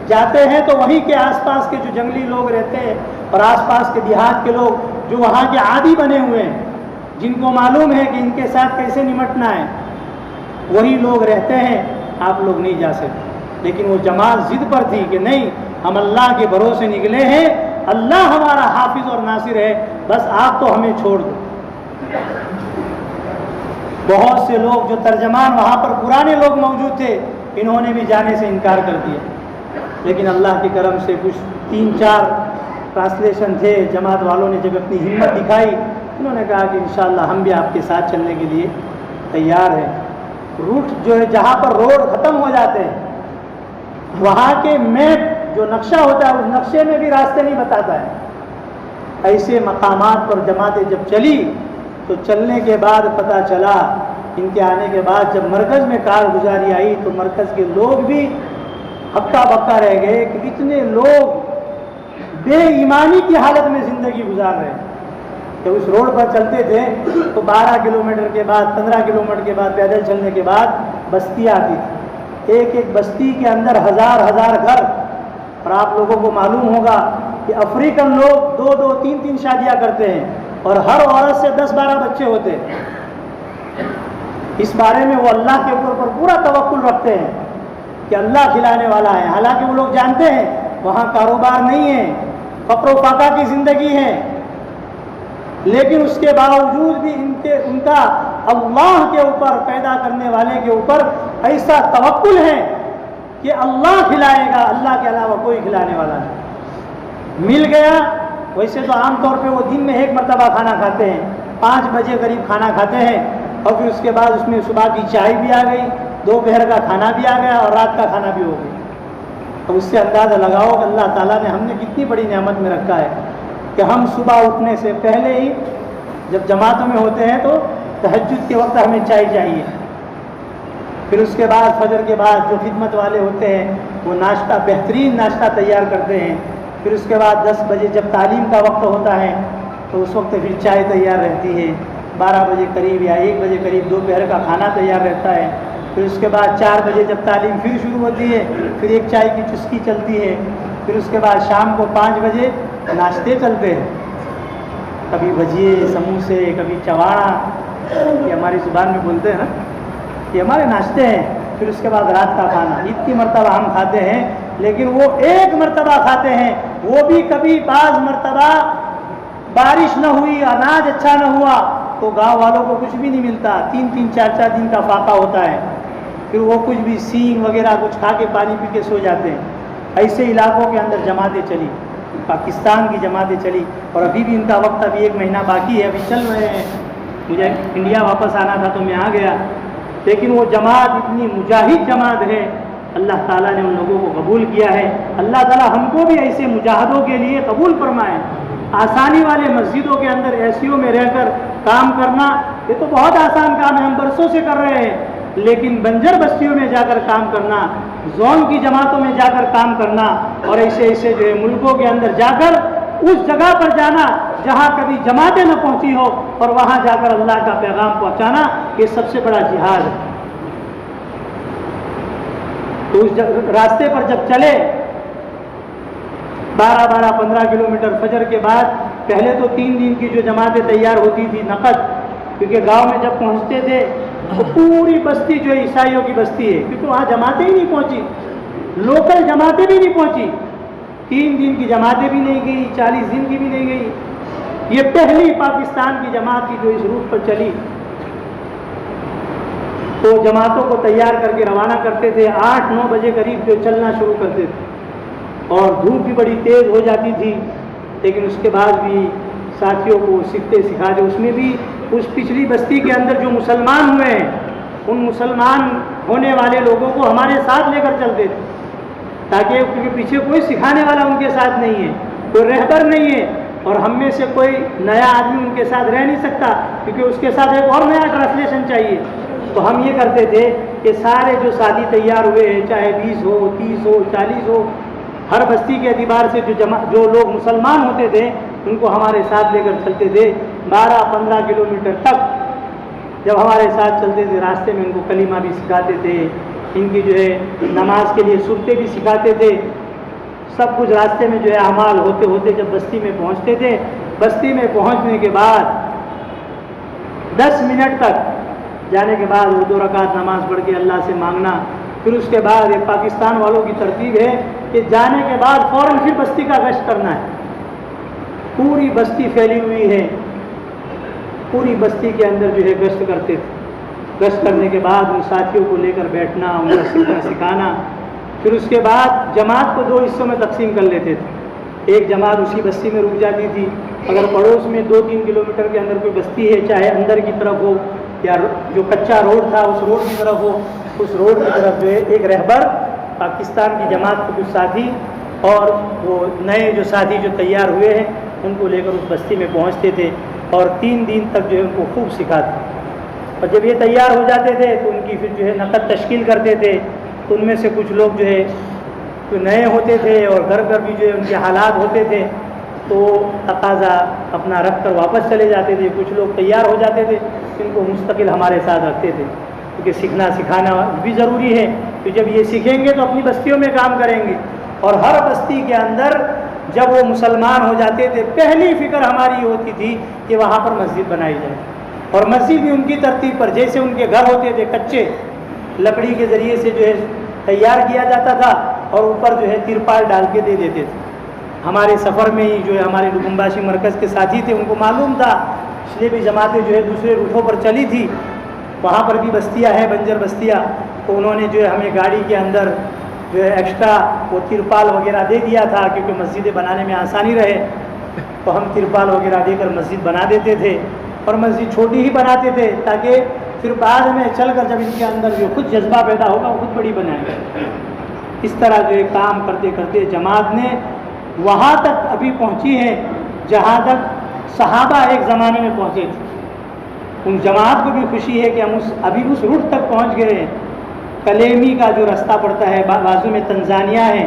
جاتے ہیں تو وہیں کے آس پاس کے جو جنگلی لوگ رہتے ہیں اور آس پاس کے دیہات کے لوگ جو وہاں کے عادی بنے ہوئے ہیں، جن کو معلوم ہے کہ ان کے ساتھ کیسے نمٹنا ہے، وہی لوگ رہتے ہیں، آپ لوگ نہیں جا سکتے۔ لیکن وہ جماعت ضد پر تھی کہ نہیں، ہم اللہ کے بھروسے نکلے ہیں، اللہ ہمارا حافظ اور ناصر ہے، بس آپ تو ہمیں چھوڑ دو۔ بہت سے لوگ جو ترجمان وہاں پر پرانے لوگ موجود تھے، انہوں نے بھی جانے سے انکار کر دیا، لیکن اللہ کے کرم سے کچھ 3-4 ٹرانسلیشن تھے، جماعت والوں نے جب اپنی ہمت دکھائی، انہوں نے کہا کہ انشاءاللہ ہم بھی آپ کے ساتھ چلنے کے لیے تیار ہیں۔ روٹ جو ہے جہاں پر روڈ ختم ہو جاتے ہیں، وہاں کے میپ جو نقشہ ہوتا ہے اس نقشے میں بھی راستے نہیں بتاتا ہے۔ ایسے مقامات پر جماعتیں جب چلی تو چلنے کے بعد پتہ چلا، ان کے آنے کے بعد جب مرکز میں کارگزاری آئی تو مرکز کے لوگ بھی ہکا بکا رہ گئے کہ اتنے لوگ بے ایمانی کی حالت میں زندگی گزار رہے ہیں۔ جب اس روڈ پر چلتے تھے تو 12 کلومیٹر کے بعد 15 کلومیٹر کے بعد پیدل چلنے کے بعد بستی آتی تھی، ایک ایک بستی کے اندر ہزار گھر، اور آپ لوگوں کو معلوم ہوگا کہ افریقن لوگ 2-2 3-3 شادیاں کرتے ہیں اور ہر عورت سے 10-12 بچے ہوتے ہیں۔ اس بارے میں وہ اللہ کے اوپر پر پورا توکل رکھتے ہیں کہ اللہ کھلانے والا ہے، حالانکہ وہ لوگ جانتے ہیں وہاں کاروبار نہیں ہے، فقر و فاقہ کی زندگی ہے، لیکن اس کے باوجود بھی ان کا اللہ کے اوپر، پیدا کرنے والے کے اوپر ایسا توکل ہے کہ اللہ کھلائے گا، اللہ کے علاوہ کوئی کھلانے والا نہیں۔ مل گیا، ویسے تو عام طور پہ وہ دن میں 1 مرتبہ کھانا کھاتے ہیں، 5 بجے قریب کھانا کھاتے ہیں، اور پھر اس کے بعد اس میں صبح کی چائے بھی آ گئی، دوپہر کا کھانا بھی آ گیا اور رات کا کھانا بھی ہو گیا۔ اب اس سے اندازہ لگاؤ کہ اللہ تعالیٰ نے ہم نے کتنی بڑی نعمت میں رکھا ہے کہ ہم صبح اٹھنے سے پہلے ہی جب جماعتوں میں ہوتے ہیں تو تہجد کے وقت ہمیں چائے چاہیے، پھر اس کے بعد فجر کے بعد جو خدمت والے ہوتے ہیں وہ ناشتہ، بہترین ناشتہ تیار کرتے ہیں، پھر اس کے بعد 10 بجے جب تعلیم کا وقت ہوتا ہے تو اس وقت پھر چائے تیار رہتی ہے، 12 بجے قریب یا 1 بجے قریب دوپہر کا کھانا تیار رہتا ہے، پھر اس کے بعد 4 بجے جب تعلیم پھر شروع ہوتی ہے پھر ایک چائے کی چسکی چلتی ہے، پھر اس کے بعد شام کو 5 بجے ناشتے چلتے ہیں، کبھی بھجیے، سموسے، کبھی چواڑا، یہ ہماری زبان میں بولتے ہیں نا، یہ ہمارے ناشتے ہیں، پھر اس کے بعد رات کا کھانا۔ اتنی مرتبہ ہم کھاتے ہیں، لیکن وہ 1 مرتبہ کھاتے ہیں، وہ بھی کبھی بعض مرتبہ بارش نہ ہوئی، اناج اچھا نہ ہوا تو گاؤں والوں کو کچھ بھی نہیں ملتا، 3-3 4-4 دن کا فاقہ ہوتا ہے، پھر وہ کچھ بھی سینگ وغیرہ کچھ کھا کے پانی پی کے سو جاتے ہیں۔ ایسے علاقوں کے اندر جماعتیں چلی، پاکستان کی جماعتیں چلی، اور ابھی بھی ان کا وقت ابھی 1 مہینہ باقی ہے، ابھی چل رہے ہیں۔ مجھے انڈیا واپس آنا تھا تو میں آ گیا، لیکن وہ جماعت اتنی مجاہد جماعت ہے، اللہ تعالیٰ نے ان لوگوں کو قبول کیا ہے۔ اللہ تعالیٰ ہم کو بھی ایسے مجاہدوں کے لیے قبول فرمائے۔ آسانی والے مسجدوں کے اندر ایسیوں میں رہ کر کام کرنا یہ تو بہت آسان کام ہے، ہم برسوں سے کر رہے ہیں، لیکن بنجر بستیوں میں جا کر کام کرنا، زون کی جماعتوں میں جا کر کام کرنا، اور ایسے ایسے جو ہے ملکوں کے اندر جا کر اس جگہ پر جانا جہاں کبھی جماعتیں نہ پہنچی ہو، اور وہاں جا کر اللہ کا پیغام پہنچانا، یہ سب سے بڑا جہاد ہے۔ تو اس راستے پر جب چلے 12-15 کلومیٹر فجر کے بعد، پہلے تو 3 دن کی جو جماعتیں تیار ہوتی تھی نقد، کیونکہ گاؤں میں جب پہنچتے تھے تو پوری بستی جو عیسائیوں کی بستی ہے، کیونکہ وہاں جماعتیں ہی نہیں پہنچی، لوکل جماعتیں بھی نہیں پہنچی، 3 دن کی جماعتیں بھی نہیں گئی، 40 دن کی بھی نہیں گئی۔ یہ پہلی پاکستان کی جماعت تھی جو اس روٹ پر چلی۔ تو جماعتوں کو تیار کر کے روانہ کرتے تھے، 8-9 بجے قریب جو چلنا شروع کرتے تھے، اور دھوپ بھی بڑی تیز ہو جاتی تھی، لیکن اس کے بعد بھی ساتھیوں کو سیکھتے سکھاتے، اس میں بھی اس پچھلی بستی کے اندر جو مسلمان ہوئے ہیں، ان مسلمان ہونے والے لوگوں کو ہمارے ساتھ لے کر چلتے تھے، تاکہ کیونکہ پیچھے کوئی سکھانے والا ان کے ساتھ نہیں ہے، کوئی رہبر نہیں ہے، اور ہم میں سے کوئی نیا آدمی ان کے ساتھ رہ نہیں سکتا، کیونکہ اس کے ساتھ ایک اور نیا ٹرانسلیشن چاہیے۔ تو ہم یہ کرتے تھے کہ سارے جو ساتھی تیار ہوئے ہیں، چاہے 20 ہو، 30 ہو، 40 ہو، ہر بستی کے اعتبار سے جو لوگ مسلمان ہوتے تھے ان کو ہمارے ساتھ لے کر چلتے تھے 12-15 کلومیٹر تک۔ جب ہمارے ساتھ چلتے تھے راستے میں ان کو کلمہ بھی سکھاتے تھے، ان کی جو ہے نماز کے لیے صورتیں بھی سکھاتے تھے، سب کچھ راستے میں جو ہے اعمال ہوتے ہوتے جب بستی میں پہنچتے تھے، بستی میں پہنچنے کے بعد 10 منٹ تک جانے کے بعد وہ 2 رکعت نماز پڑھ کے اللہ سے مانگنا، پھر اس کے بعد ایک پاکستان والوں کی ترتیب ہے کہ جانے کے بعد فوراً پھر بستی کا گشت کرنا ہے۔ پوری بستی پھیلی ہوئی ہے، پوری بستی کے اندر جو ہے گشت کرتے تھے۔ گشت کرنے کے بعد ان ساتھیوں کو لے کر بیٹھنا، ان کا سیکھنا سکھانا، پھر اس کے بعد جماعت کو 2 حصوں میں تقسیم کر لیتے تھے۔ ایک جماعت اسی بستی میں رک جاتی تھی، اگر پڑوس میں 2-3 کلومیٹر کے اندر کوئی بستی ہے، چاہے اندر کی طرف ہو یا جو کچا روڈ تھا اس روڈ کی طرف ہو، اس روڈ کی طرف جو ہے ایک رہبر پاکستان کی جماعت کے کچھ ساتھی اور وہ نئے جو ساتھی جو تیار ہوئے ہیں ان کو لے کر اس بستی میں پہنچتے تھے، اور 3 دن تک جو ہے ان کو خوب سکھاتے۔ اور جب یہ تیار ہو جاتے تھے تو ان کی پھر جو ہے نقد تشکیل کرتے تھے، تو ان میں سے کچھ لوگ جو ہے تو نئے ہوتے تھے اور گھر بھی جو ہے ان کے حالات ہوتے تھے، تو تقاضا اپنا رکھ کر واپس چلے جاتے تھے۔ کچھ لوگ تیار ہو جاتے تھے، ان کو مستقل ہمارے ساتھ رکھتے تھے، کیونکہ سیکھنا سکھانا بھی ضروری ہے، کہ جب یہ سیکھیں گے تو اپنی بستیوں میں کام کریں گے۔ اور ہر بستی کے اندر جب وہ مسلمان ہو جاتے تھے، پہلی فکر ہماری یہ ہوتی تھی کہ وہاں پر مسجد بنائی جائے، اور مسجد بھی ان کی ترتیب پر، جیسے ان کے گھر ہوتے تھے کچے لکڑی کے ذریعے سے جو ہے تیار کیا جاتا تھا، اور اوپر جو ہے ترپال ڈال کے دے دیتے تھے۔ ہمارے سفر میں ہی جو ہے ہمارے لکمباشی مرکز کے ساتھی تھے، ان کو معلوم تھا، اس لیے بھی جماعتیں جو ہے دوسرے روٹوں پر چلی تھی، وہاں پر بھی بستیاں ہیں بنجر بستیاں، تو انہوں نے جو ہے ہمیں گاڑی کے اندر جو ہے ایکسٹرا وہ ترپال وغیرہ دے دیا تھا، کیونکہ مسجدیں بنانے میں آسانی رہے، تو ہم ترپال وغیرہ دے کر مسجد بنا دیتے تھے، اور مسجد چھوٹی ہی بناتے تھے تاکہ پھر بعد میں چل کر جب ان کے اندر جو خود جذبہ پیدا ہوگا وہ خود بڑی بنائیں گے۔ اس طرح جو ہے کام کرتے کرتے جماعت نے وہاں تک ابھی پہنچی ہے جہاں تک صحابہ ایک زمانے میں پہنچے تھے۔ ان جماعت کو بھی خوشی ہے کہ ہم ابھی اس روٹ تک پہنچ گئے ہیں۔ کلیمی کا جو راستہ پڑتا ہے، بازو میں تنزانیہ ہے،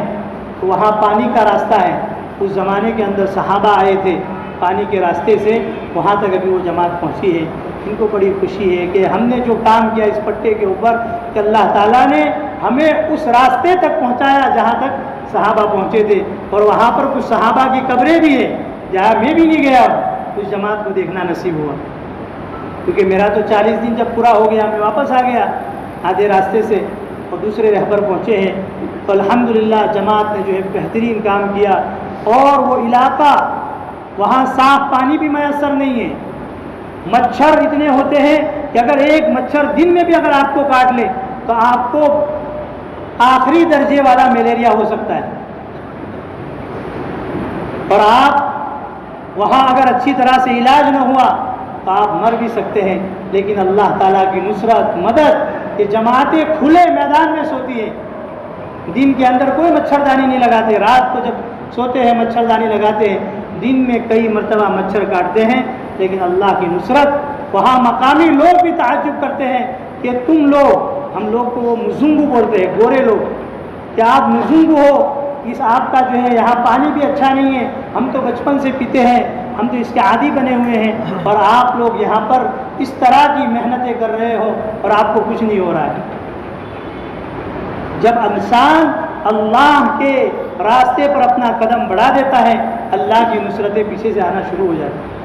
تو وہاں پانی کا راستہ ہے، اس زمانے کے اندر صحابہ آئے تھے پانی کے راستے سے، وہاں تک ابھی وہ جماعت پہنچی ہے۔ ان کو بڑی خوشی ہے کہ ہم نے جو کام کیا اس پٹے کے اوپر، کہ اللہ تعالیٰ نے ہمیں اس راستے تک پہنچایا جہاں تک صحابہ پہنچے تھے، اور وہاں پر کچھ صحابہ کی قبریں بھی ہیں جہاں میں بھی نہیں گیا، اس جماعت کو دیکھنا نصیب ہوا، کیونکہ میرا تو 40 دن جب پورا ہو گیا میں واپس آ گیا آدھے راستے سے، اور دوسرے رہبر پہنچے ہیں۔ تو الحمدللہ جماعت نے جو ہے بہترین کام کیا، اور وہ علاقہ وہاں صاف پانی بھی میسر نہیں ہے، مچھر اتنے ہوتے ہیں کہ اگر ایک مچھر دن میں بھی اگر آپ کو کاٹ لے تو آپ کو آخری درجے والا ملیریا ہو سکتا ہے، اور آپ وہاں اگر اچھی طرح سے علاج نہ ہوا تو آپ مر بھی سکتے ہیں۔ لیکن اللہ تعالیٰ کی نصرت، مدد، یہ جماعتیں کھلے میدان میں سوتی ہیں، دن کے اندر کوئی مچھردانی نہیں لگاتے، رات کو جب سوتے ہیں مچھردانی لگاتے ہیں، دن میں کئی مرتبہ مچھر کاٹتے ہیں، لیکن اللہ کی نصرت، وہاں مقامی لوگ بھی تعجب کرتے ہیں کہ تم لوگ، ہم لوگ کو وہ مزنگو بولتے ہیں، گورے لوگ، کہ آپ مزنگو ہو، اس آپ کا جو ہے یہاں پانی بھی اچھا نہیں ہے، ہم تو بچپن سے پیتے ہیں، ہم تو اس کے عادی بنے ہوئے ہیں، اور آپ لوگ یہاں پر اس طرح کی محنتیں کر رہے ہو اور آپ کو کچھ نہیں ہو رہا ہے۔ جب انسان اللہ کے راستے پر اپنا قدم بڑھا دیتا ہے، اللہ کی نصرتیں پیچھے سے آنا شروع ہو جاتی ہیں۔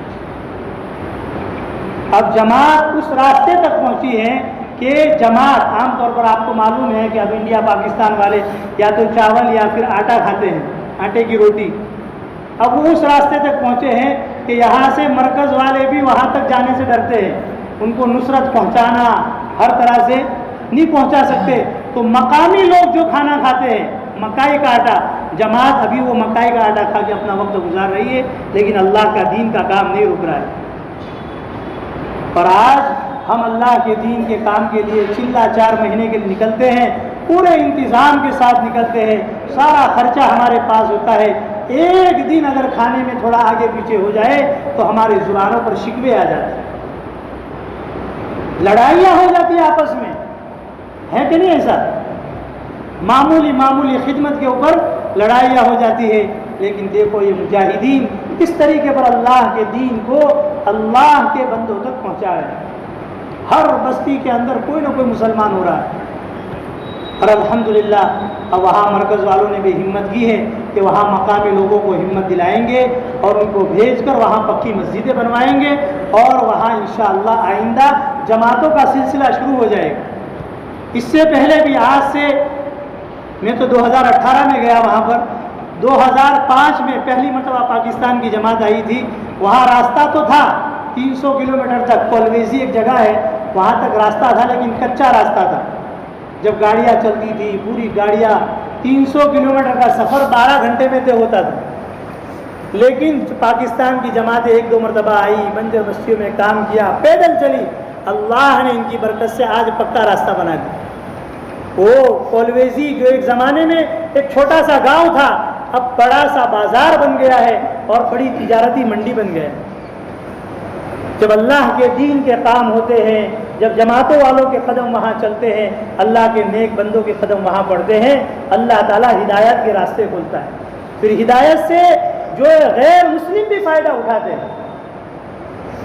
اب جماعت اس راستے تک پہنچی ہے کہ جماعت، عام طور پر آپ کو معلوم ہے کہ اب انڈیا پاکستان والے یا تو چاول یا پھر آٹا کھاتے ہیں، آٹے کی روٹی، اب وہ اس راستے تک پہنچے ہیں کہ یہاں سے مرکز والے بھی وہاں تک جانے سے ڈرتے ہیں، ان کو نصرت پہنچانا ہر طرح سے نہیں پہنچا سکتے، تو مقامی لوگ جو کھانا کھاتے ہیں مکائی کا آٹا، جماعت ابھی وہ مکائی کا آٹا کھا کے اپنا وقت گزار رہی ہے، لیکن اللہ کا دین کا کام نہیں رک رہا ہے۔ اور آج ہم اللہ کے دین کے کام کے لیے چلا 4 مہینے کے لیے نکلتے ہیں، پورے انتظام کے ساتھ نکلتے ہیں، سارا خرچہ ہمارے پاس ہوتا ہے، ایک دن اگر کھانے میں تھوڑا آگے پیچھے ہو جائے تو ہماری زبانوں پر شکوے آ جاتے ہیں، لڑائیاں ہو جاتی ہیں آپس میں، ہے کہ نہیں ایسا؟ معمولی خدمت کے اوپر لڑائیاں ہو جاتی ہے، لیکن دیکھو یہ مجاہدین کس طریقے پر اللہ کے دین کو اللہ کے بندوں تک پہنچا رہے ہیں، ہر بستی کے اندر کوئی نہ کوئی مسلمان ہو رہا ہے، اور الحمدللہ اب وہاں مرکز والوں نے بھی ہمت کی ہے کہ وہاں مقامی لوگوں کو ہمت دلائیں گے اور ان کو بھیج کر وہاں پکی مسجدیں بنوائیں گے، اور وہاں انشاءاللہ آئندہ جماعتوں کا سلسلہ شروع ہو جائے گا۔ اس سے پہلے بھی، آج سے میں تو 2018 میں گیا وہاں پر، 2005 میں پہلی مرتبہ پاکستان کی جماعت آئی تھی، وہاں راستہ تو تھا 300 کلومیٹر تک، کولویزی ایک جگہ ہے وہاں تک راستہ تھا، لیکن کچا راستہ تھا، جب گاڑیاں چلتی تھی پوری گاڑیاں 300 کلومیٹر کا سفر 12 گھنٹے میں طے ہوتا تھا، لیکن پاکستان کی جماعتیں 1-2 مرتبہ آئی، بنجر بستیوں میں کام کیا، پیدل چلی، اللہ نے ان کی برکت سے آج پکا راستہ بنا دیا۔ وہ کولویزی جو ایک زمانے میں ایک چھوٹا سا گاؤں تھا، اب بڑا سا بازار بن گیا ہے اور بڑی تجارتی منڈی بن گیا ہے۔ جب اللہ کے دین کے کام ہوتے ہیں، جب جماعتوں والوں کے قدم وہاں چلتے ہیں، اللہ کے نیک بندوں کے قدم وہاں پڑتے ہیں، اللہ تعالیٰ ہدایت کے راستے کھولتا ہے، پھر ہدایت سے جو غیر مسلم بھی فائدہ اٹھاتے ہیں،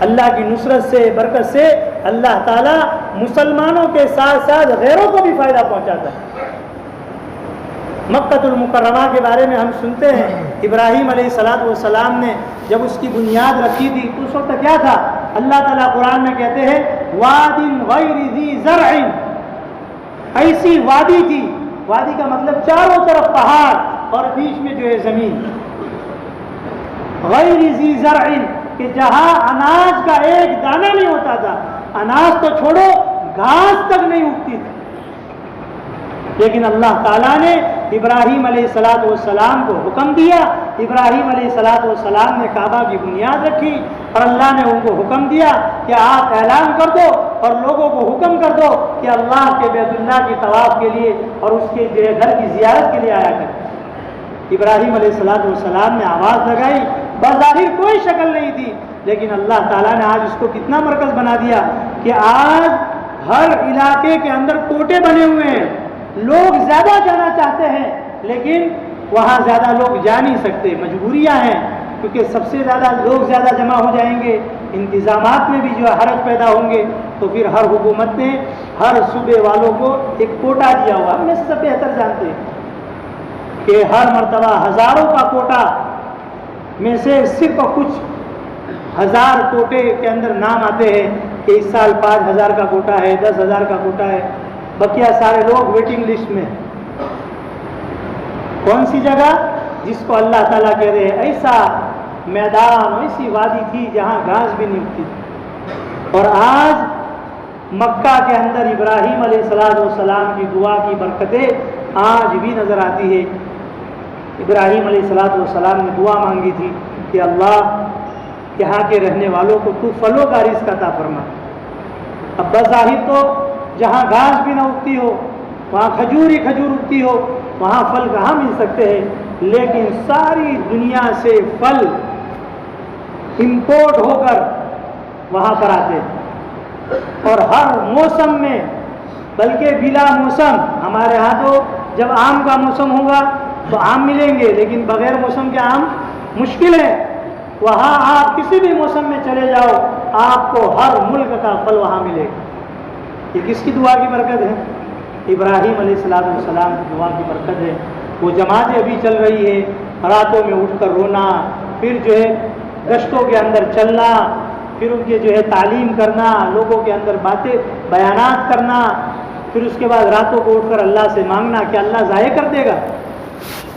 اللہ کی نصرت سے، برکت سے اللہ تعالیٰ مسلمانوں کے ساتھ ساتھ غیروں کو بھی فائدہ پہنچاتا ہے۔ مکہ المکرمہ کے بارے میں ہم سنتے ہیں، ابراہیم علیہ السلام نے جب اس کی بنیاد رکھی تھی اس وقت کیا تھا؟ اللہ تعالیٰ قرآن میں کہتے ہیں واد غیر ذی زرع، ایسی وادی تھی، وادی کا مطلب چاروں طرف پہاڑ اور بیچ میں جو ہے زمین، غیر ذی زرع، کہ جہاں اناج کا ایک دانہ نہیں ہوتا تھا، اناج تو چھوڑو گھاس تک نہیں اگتی تھی، لیکن اللہ تعالیٰ نے ابراہیم علیہ السلام کو حکم دیا، ابراہیم علیہ السلام نے کعبہ کی بنیاد رکھی، اور اللہ نے ان کو حکم دیا کہ آپ اعلان کر دو اور لوگوں کو حکم کر دو کہ اللہ کے بیت اللہ کی طواف کے لیے اور اس کے گھر کی زیارت کے لیے آیا کریں۔ ابراہیم علیہ السلام نے آواز لگائی، بظاہر کوئی شکل نہیں تھی، لیکن اللہ تعالیٰ نے آج اس کو کتنا مرکز بنا دیا کہ آج ہر علاقے کے اندر کوٹے بنے ہوئے ہیں، لوگ زیادہ جانا چاہتے ہیں لیکن وہاں زیادہ لوگ جا نہیں سکتے، مجبوریاں ہیں، کیونکہ سب سے زیادہ لوگ زیادہ جمع ہو جائیں گے، انتظامات میں بھی جو حرج پیدا ہوں گے، تو پھر ہر حکومت نے ہر صوبے والوں کو ایک کوٹا دیا ہوا، ہم اس سے بہتر جانتے ہیں کہ ہر مرتبہ ہزاروں کا کوٹا میں سے صرف کچھ 1000 کوٹے کے اندر نام آتے ہیں کہ اس سال 5000 کا کوٹا ہے، 10,000 کا کوٹا ہے، بقیہ سارے لوگ ویٹنگ لسٹ میں۔ کون سی جگہ؟ جس کو اللہ تعالیٰ کہہ رہے ہیں ایسا میدان، ایسی وادی تھی جہاں گھاس بھی نہیں اگتی تھی، اور آج مکہ کے اندر ابراہیم علیہ السلام کی دعا کی برکتیں آج بھی نظر آتی ہے۔ ابراہیم علیہ السلام نے دعا مانگی تھی کہ اللہ یہاں کے رہنے والوں کو تو پھلوں کا رزق عطا فرما۔ اب بظاہر تو جہاں گھاس بھی نہ اگتی ہو، وہاں کھجور ہی کھجور اگتی ہو، وہاں پھل کہاں مل سکتے ہیں، لیکن ساری دنیا سے پھل امپورٹ ہو کر وہاں پر آتے ہیں، اور ہر موسم میں، بلکہ بلا موسم، ہمارے ہاں تو جب آم کا موسم ہوگا تو آم ملیں گے، لیکن بغیر موسم کے آم مشکل ہے۔ وہاں آپ کسی بھی موسم میں چلے جاؤ، آپ کو ہر ملک کا پھل وہاں ملے گا۔ یہ کس کی دعا کی برکت ہے؟ ابراہیم علیہ السلام کی دعا کی برکت ہے۔ وہ جماعتیں ابھی چل رہی ہے، راتوں میں اٹھ کر رونا، پھر جو ہے گشتوں کے اندر چلنا، پھر ان کے جو ہے تعلیم کرنا، لوگوں کے اندر باتیں بیانات کرنا، پھر اس کے بعد راتوں کو اٹھ کر اللہ سے مانگنا کہ اللہ ضائع کر دے گا۔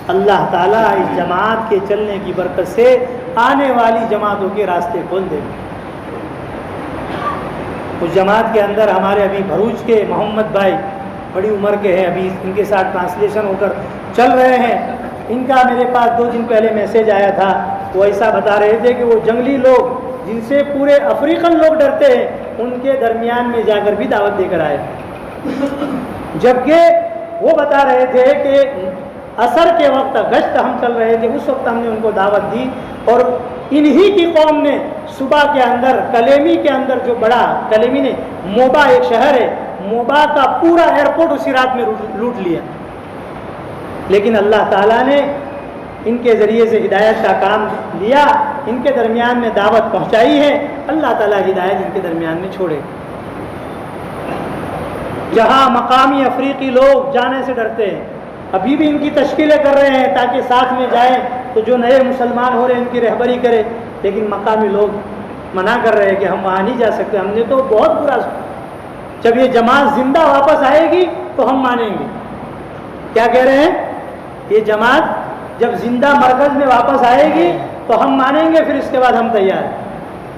اللہ تعالیٰ اس جماعت کے چلنے کی برکت سے آنے والی جماعتوں کے راستے کھول دے گا۔ اس جماعت کے اندر ہمارے ابھی بھروچ کے محمد بھائی بڑی عمر کے ہیں، ابھی ان کے ساتھ ٹرانسلیشن ہو کر چل رہے ہیں۔ ان کا میرے پاس 2 دن پہلے میسیج آیا تھا، وہ ایسا بتا رہے تھے کہ وہ جنگلی لوگ جن سے پورے افریقن لوگ ڈرتے ہیں، ان کے درمیان میں جا کر بھی دعوت دے کر آئے، جبکہ وہ بتا رہے تھے کہ عصر کے وقت گشت ہم چل رہے تھے، اس وقت ہم نے ان کو دعوت دی، اور انہی کی قوم نے صبح کے اندر کلیمی کے اندر، جو بڑا کلیمی نے موبا ایک شہر ہے، موبا کا پورا ایئرپورٹ اسی رات میں لوٹ لیا، لیکن اللہ تعالیٰ نے ان کے ذریعے سے ہدایت کا کام لیا، ان کے درمیان میں دعوت پہنچائی ہے، اللہ تعالیٰ ہدایت ان کے درمیان میں چھوڑے۔ جہاں مقامی افریقی لوگ جانے سے ڈرتے ہیں، ابھی بھی ان کی تشکیلیں کر رہے ہیں تاکہ ساتھ میں جائیں تو جو نئے مسلمان ہو رہے ہیں ان کی رہبری کرے، لیکن مقامی لوگ منع کر رہے ہیں کہ ہم وہاں نہیں جا سکتے، ہم نے تو بہت برا سنا، جب یہ جماعت زندہ واپس آئے گی تو ہم مانیں گے۔ کیا کہہ رہے ہیں؟ یہ جماعت جب زندہ مرکز میں واپس آئے گی تو ہم مانیں گے، پھر اس کے بعد ہم تیار ہیں۔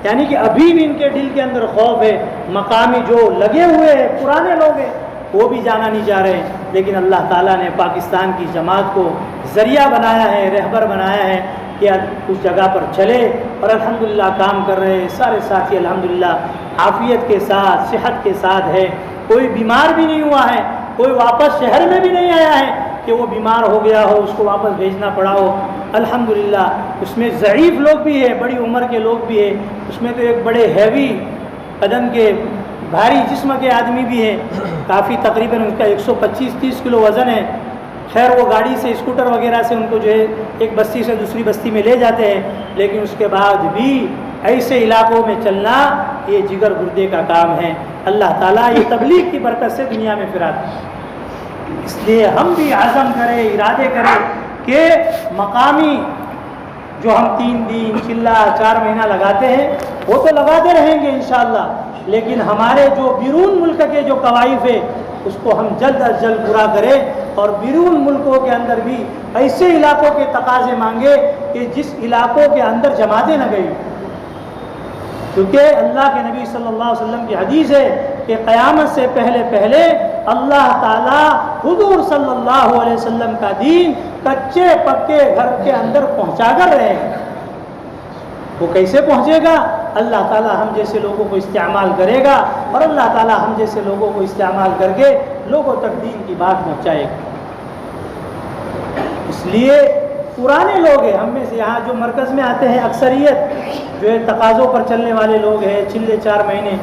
یعنی کہ ابھی بھی ان کے دل کے اندر خوف ہے، مقامی جو لگے ہوئے ہیں پرانے لوگ ہیں وہ بھی جانا نہیں چاہ رہے ہیں، لیکن اللہ تعالیٰ نے پاکستان کی جماعت کو ذریعہ بنایا ہے، رہبر بنایا ہے کہ اس جگہ پر چلے، اور الحمدللہ کام کر رہے ہیں سارے ساتھی، الحمدللہ عافیت کے ساتھ، صحت کے ساتھ ہے، کوئی بیمار بھی نہیں ہوا ہے، کوئی واپس شہر میں بھی نہیں آیا ہے کہ وہ بیمار ہو گیا ہو، اس کو واپس بھیجنا پڑا ہو۔ الحمدللہ اس میں ضعیف لوگ بھی ہیں، بڑی عمر کے لوگ بھی ہیں، اس میں تو ایک بڑے ہیوی قدم کے بھاری جسم کے آدمی بھی ہیں، کافی تقریباً اس کا 125-30 کلو وزن ہے۔ خیر وہ گاڑی سے، اسکوٹر وغیرہ سے ان کو جو ہے ایک بستی سے دوسری بستی میں لے جاتے ہیں، لیکن اس کے بعد بھی ایسے علاقوں میں چلنا یہ جگر گردے کا کام ہے۔ اللہ تعالیٰ یہ تبلیغ کی برکت سے دنیا میں پھراتا ہے، اس لیے ہم بھی عزم کریں، ارادے کریں کہ مقامی جو ہم 3 دن چلہ 4 مہینہ لگاتے ہیں وہ تو لگاتے رہیں گے انشاءاللہ، لیکن ہمارے جو بیرون ملک کے جو قوائف ہے اس کو ہم جلد از جلد پورا کریں، اور بیرون ملکوں کے اندر بھی ایسے علاقوں کے تقاضے مانگے کہ جس علاقوں کے اندر جماعتیں نہ گئی، کیونکہ اللہ کے نبی صلی اللہ علیہ وسلم کی حدیث ہے کہ قیامت سے پہلے پہلے اللہ تعالیٰ حضور صلی اللہ علیہ وسلم کا دین کچے پکے گھر کے اندر پہنچا کر رہے ہیں۔ وہ کیسے پہنچے گا؟ اللہ تعالیٰ ہم جیسے لوگوں کو استعمال کرے گا، اور اللہ تعالیٰ ہم جیسے لوگوں کو استعمال کر کے لوگوں تک دین کی بات پہنچائے گا۔ اس لیے پرانے لوگ ہیں ہم میں سے، یہاں جو مرکز میں آتے ہیں اکثریت جو ہے تقاضوں پر چلنے والے لوگ ہیں، چلے 4 مہینے،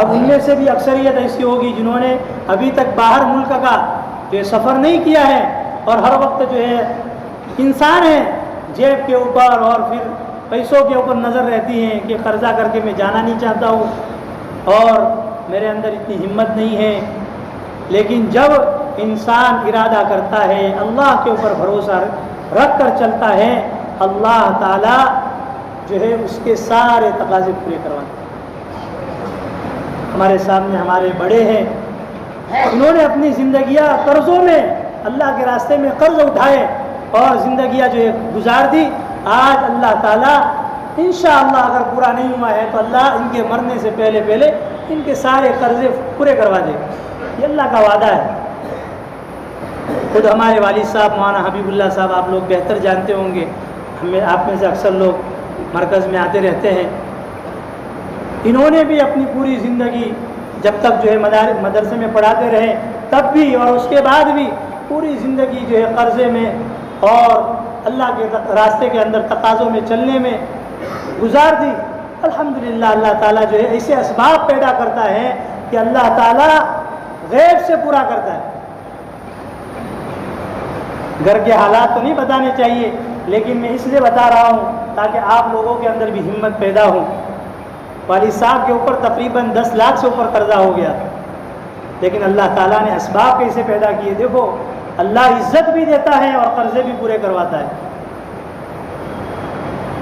اب ان میں سے بھی اکثریت ایسی ہوگی جنہوں نے ابھی تک باہر ملک کا جو ہے سفر نہیں کیا ہے، اور ہر وقت جو ہے انسان ہے جیب کے اوپر اور پھر پیسوں کے اوپر نظر رہتی ہیں کہ قرضہ کر کے میں جانا نہیں چاہتا ہوں اور میرے اندر اتنی ہمت نہیں ہے، لیکن جب انسان ارادہ کرتا ہے، اللہ کے اوپر بھروسہ رکھ کر چلتا ہے، اللہ تعالیٰ جو ہے اس کے سارے تقاضے پورے کرواتے ہیں۔ ہمارے سامنے ہمارے بڑے ہیں، انہوں نے اپنی زندگیاں قرضوں میں اللہ کے راستے میں قرض اٹھائے اور زندگیاں جو ہے گزار دی۔ آج اللہ تعالیٰ انشاءاللہ اگر پورا نہیں ہوا ہے تو اللہ ان کے مرنے سے پہلے پہلے ان کے سارے قرضے پورے کروا دے گا. یہ اللہ کا وعدہ ہے. خود ہمارے والد صاحب مولانا حبیب اللہ صاحب آپ لوگ بہتر جانتے ہوں گے, آپ میں سے اکثر لوگ مرکز میں آتے رہتے ہیں. انہوں نے بھی اپنی پوری زندگی جب تک جو ہے مدرسے میں پڑھاتے رہے تب بھی اور اس کے بعد بھی پوری زندگی جو ہے قرضے میں اور اللہ کے راستے کے اندر تقاضوں میں چلنے میں گزار دی. الحمدللہ اللہ تعالیٰ جو ہے ایسے اسباب پیدا کرتا ہے کہ اللہ تعالیٰ غیب سے پورا کرتا ہے. گھر کے حالات تو نہیں بتانے چاہیے, لیکن میں اس لیے بتا رہا ہوں تاکہ آپ لوگوں کے اندر بھی ہمت پیدا ہو. والد صاحب کے اوپر تقریباً 10 لاکھ سے اوپر قرضہ ہو گیا, لیکن اللہ تعالیٰ نے اسباب کیسے پیدا کیے. دیکھو اللہ عزت بھی دیتا ہے اور قرضے بھی پورے کرواتا ہے.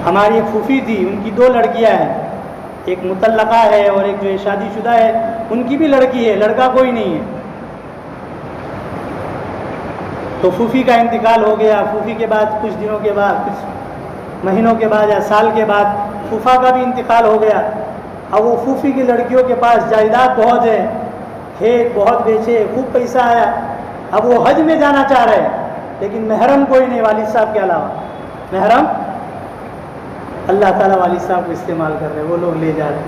ہماری ایک پھوپھی تھی, ان کی 2 لڑکیاں ہیں, ایک مطلقہ ہے اور ایک جو ہے شادی شدہ ہے. ان کی بھی لڑکی ہے, لڑکا کوئی نہیں ہے. تو پھوپھی کا انتقال ہو گیا. پھوپھی کے بعد کچھ دنوں کے بعد, کچھ مہینوں کے بعد یا سال کے بعد پھوپھا کا بھی انتقال ہو گیا. اب وہ پھوپھی کی لڑکیوں کے پاس جائیداد بہت ہے, کھیت بہت بیچے, خوب پیسہ آیا. اب وہ حج میں جانا چاہ رہے ہیں, لیکن محرم کوئی نہیں والد صاحب کے علاوہ. محرم اللہ تعالیٰ والد صاحب کو استعمال کر رہے, وہ لوگ لے جا رہے.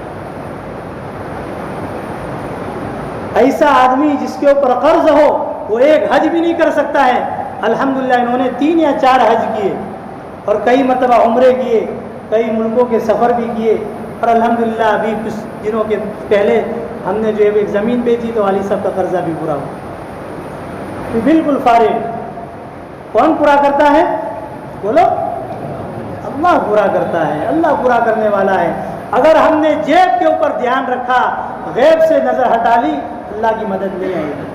ایسا آدمی جس کے اوپر قرض ہو وہ ایک حج بھی نہیں کر سکتا ہے. الحمدللہ انہوں نے 3 یا 4 حج کیے اور کئی مرتبہ عمرے کیے, کئی ملکوں کے سفر بھی کیے. اور الحمدللہ ابھی کچھ دنوں کے پہلے ہم نے جو ہے ایک زمین بیچی تو والد صاحب کا قرضہ بھی پورا ہوا. بالکل فارغ. کون پورا کرتا ہے؟ بولو, اللہ پورا کرتا ہے. اللہ پورا کرنے والا ہے. اگر ہم نے جیب کے اوپر دھیان رکھا, غیب سے نظر ہٹا لی, اللہ کی مدد نہیں آئے گی.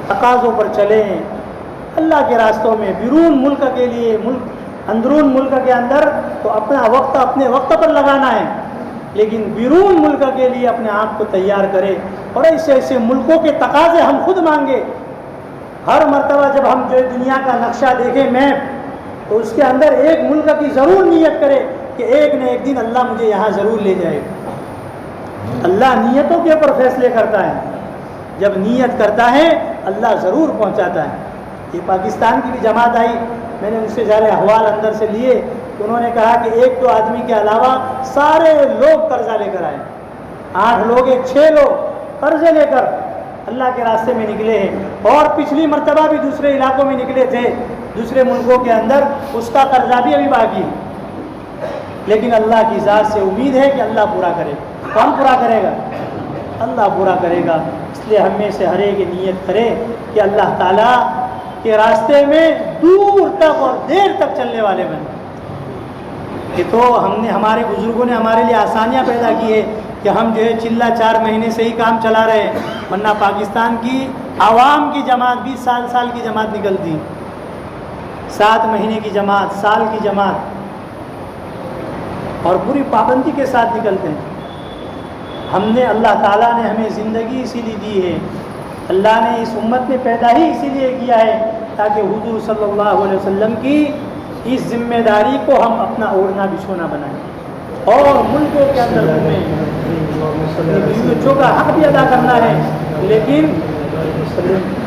تقاضوں پر چلیں اللہ کے راستوں میں. بیرون ملک کے لیے, اندرون ملک کے اندر تو اپنا وقت اپنے وقت پر لگانا ہے, لیکن بیرون ملک کے لیے اپنے آپ کو تیار کرے. اور ایسے ایسے ملکوں کے تقاضے ہم خود مانگے. ہر مرتبہ جب ہم جو دنیا کا نقشہ دیکھیں, میپ, تو اس کے اندر ایک ملک کی ضرور نیت کرے کہ ایک نہ ایک دن اللہ مجھے یہاں ضرور لے جائے. اللہ نیتوں کے اوپر فیصلے کرتا ہے. جب نیت کرتا ہے اللہ ضرور پہنچاتا ہے. یہ پاکستان کی بھی جماعت آئی, میں نے ان سے سارے احوال اندر سے لیے تو انہوں نے کہا کہ 1-2 آدمی کے علاوہ سارے لوگ قرضہ لے کر آئے. 8 لوگ 6 لوگ قرضے لے کر اللہ کے راستے میں نکلے ہیں. اور پچھلی مرتبہ بھی دوسرے علاقوں میں نکلے تھے, دوسرے ملکوں کے اندر, اس کا قرضہ بھی ابھی باقی ہے. لیکن اللہ کی ذات سے امید ہے کہ اللہ پورا کرے. کون پورا کرے گا؟ اللہ پورا کرے گا. اس لیے ہم میں سے ہر ایک نیت کرے کہ اللہ تعالیٰ کے راستے میں دور تک اور دیر تک چلنے والے بنے. کہ تو ہمارے بزرگوں نے ہمارے لیے آسانیاں پیدا کی ہے کہ ہم جو ہے چلا 4 مہینے سے ہی کام چلا رہے ہیں. ورنہ پاکستان کی عوام کی جماعت 20 سال کی جماعت نکلتی, 7 مہینے کی جماعت, سال کی جماعت, اور پوری پابندی کے ساتھ نکلتے ہیں. ہم نے, اللہ تعالیٰ نے ہمیں زندگی اسی لیے دی ہے, اللہ نے اس امت میں پیدا ہی اسی لیے کیا ہے تاکہ حضور صلی اللہ علیہ وسلم کی اس ذمہ داری کو ہم اپنا اوڑھنا بچھونا بنائیں اور ملکوں کے اندر بچوں کا حق بھی ادا کرنا ہے. لیکن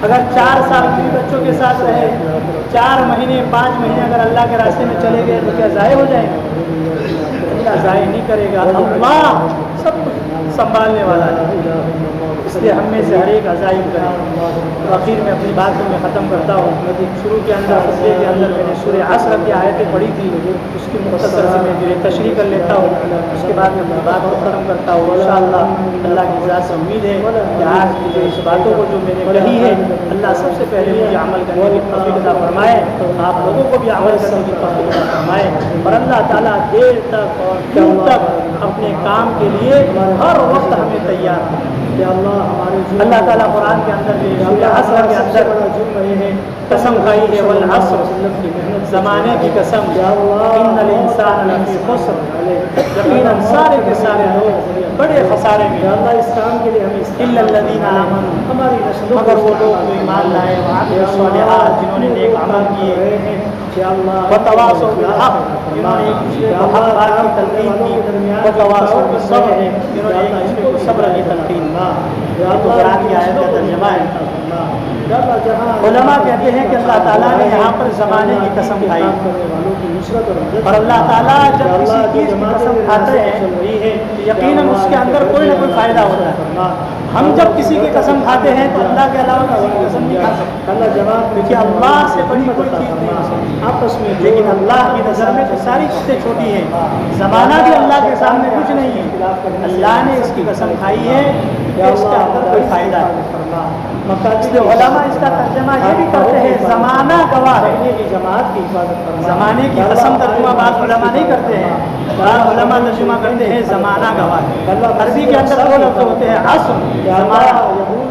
اگر 4 سال بھی بچوں کے ساتھ رہے, 4 مہینے 5 مہینے اگر اللہ کے راستے میں چلے گئے تو کیا ضائع ہو جائیں گے؟ اللہ ضائع نہیں کرے گا. اللہ سب کچھ سنبھالنے والا ہے. اس لیے ہم میں سے ہر ایک عزائم کریں. تو آخر میں اپنی بات میں ختم کرتا ہوں. شروع کے اندر خطبے کے اندر میں نے سورہ عصر کی آیتیں پڑھی تھی, اس کی مختصر سے میں جو ہے تشریح کر لیتا ہوں. اس کے بعد میں اپنی بات کو ختم کرتا ہوں. انشاءاللہ اللہ کی ذات سے امید ہے کہ آج کی جو اس باتوں کو جو میں نے کہی ہے, اللہ سب سے پہلے مجھے عمل کرنے کی توفیق عطا فرمائے, آپ لوگوں کو بھی عمل کرنے کی توفیق عطا فرمائے. اور اللہ تعالیٰ دیر تک اور دور تک اپنے کام کے لیے ہر وقت ہمیں تیار ہے. یا اللہ ہمارے اللہ تعالیٰ قرآن کے اندر عصر کے اندر قسم کھائی ہے، والعصر، زمانے کی قسم، ان الانسان لفی خسر، یقیناً سارے کے سارے لوگ بڑے خسارے میں، اسلام کے لیے ہمیں الا الذین آمنوا، ہماری نسلوں مگر وہ لوگ جو ایمان لائے، وعملوا الصالحات، جنہوں نے نیک عمل کیے، وتواصوا بالحق، جنہوں نے ایک دوسرے کو حق بات کی تلقین کی، وتواصوا بالصبر، جنہوں نے ایک دوسرے کو صبر کی تلقین کی۔ یہ تو قرآن کی آیت کا ترجمہ ہے۔ علماء کہتے ہیں کہ اللہ تعالیٰ نے یہاں پر زمانے کی قسم کھائی، اور اللہ تعالیٰ جب کسی چیز کی قسم کھاتے ہیں یقیناً اس کے اندر کوئی نہ کوئی فائدہ ہوتا ہے۔ ہم جب کسی کی قسم کھاتے ہیں تو اللہ کے علاوہ کسی کی قسم نہیں کھا سکتے، کیونکہ اللہ سے بڑی کوئی چیز نہیں ہو سکتی آپس میں، لیکن اللہ کی نظر میں تو ساری چیزیں چھوٹی ہیں، زمانہ بھی اللہ کے سامنے کچھ نہیں ہے۔ اللہ نے اس کی قسم کھائی ہے کہ اس کے اندر کوئی فائدہ ہے۔ اس لیے علماء اس کا ترجمہ یہ بھی کرتے ہیں زمانہ گواہ ہے، جماعت کی حفاظت کرنا، زمانے کی قسم ترجمہ بعض علماء نہیں کرتے ہیں، بعض علماء ترجمہ کرتے ہیں زمانہ گواہ ہے۔ عربی کے اندر دو لفظ ہوتے ہیں، عصر، زمانہ،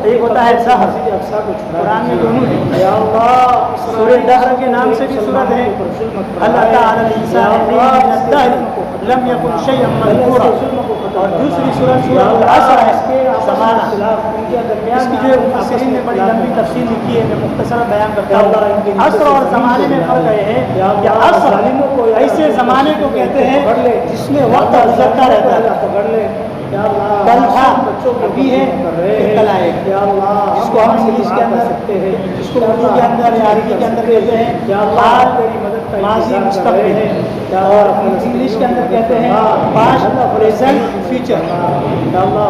ایک ہوتا ہے دہر، قرآن میں دونوں ہیں۔ سورہ دہر کے نام سے بھی سورت ہے، اللہ تعالی الانسان من الدہر لم یکن شیئا مذکورا، اور دوسری سورت سورۃ العصر ہے، زمانہ۔ اس کی جو مفسرین نے بڑی لمبی تفصیل لکھی ہے، میں مختصر بیان کرتا ہوں۔ عصر اور زمانے میں فرق یہ ہے کہ عصر ایسے زمانے کو کہتے ہیں جس میں وقت گزرتا رہتا ہے، کل تھا ابھی ہے پھر کل آئے گا، جس کو ہم انگلش کے اندر جس کو اردو کے اندر یا عربی کے اندر کہتے ہیں حال، ماضی، مستقبل ہے، اور انگلش کے اندر کہتے ہیں پاسٹ، پریزنٹ، فیوچر۔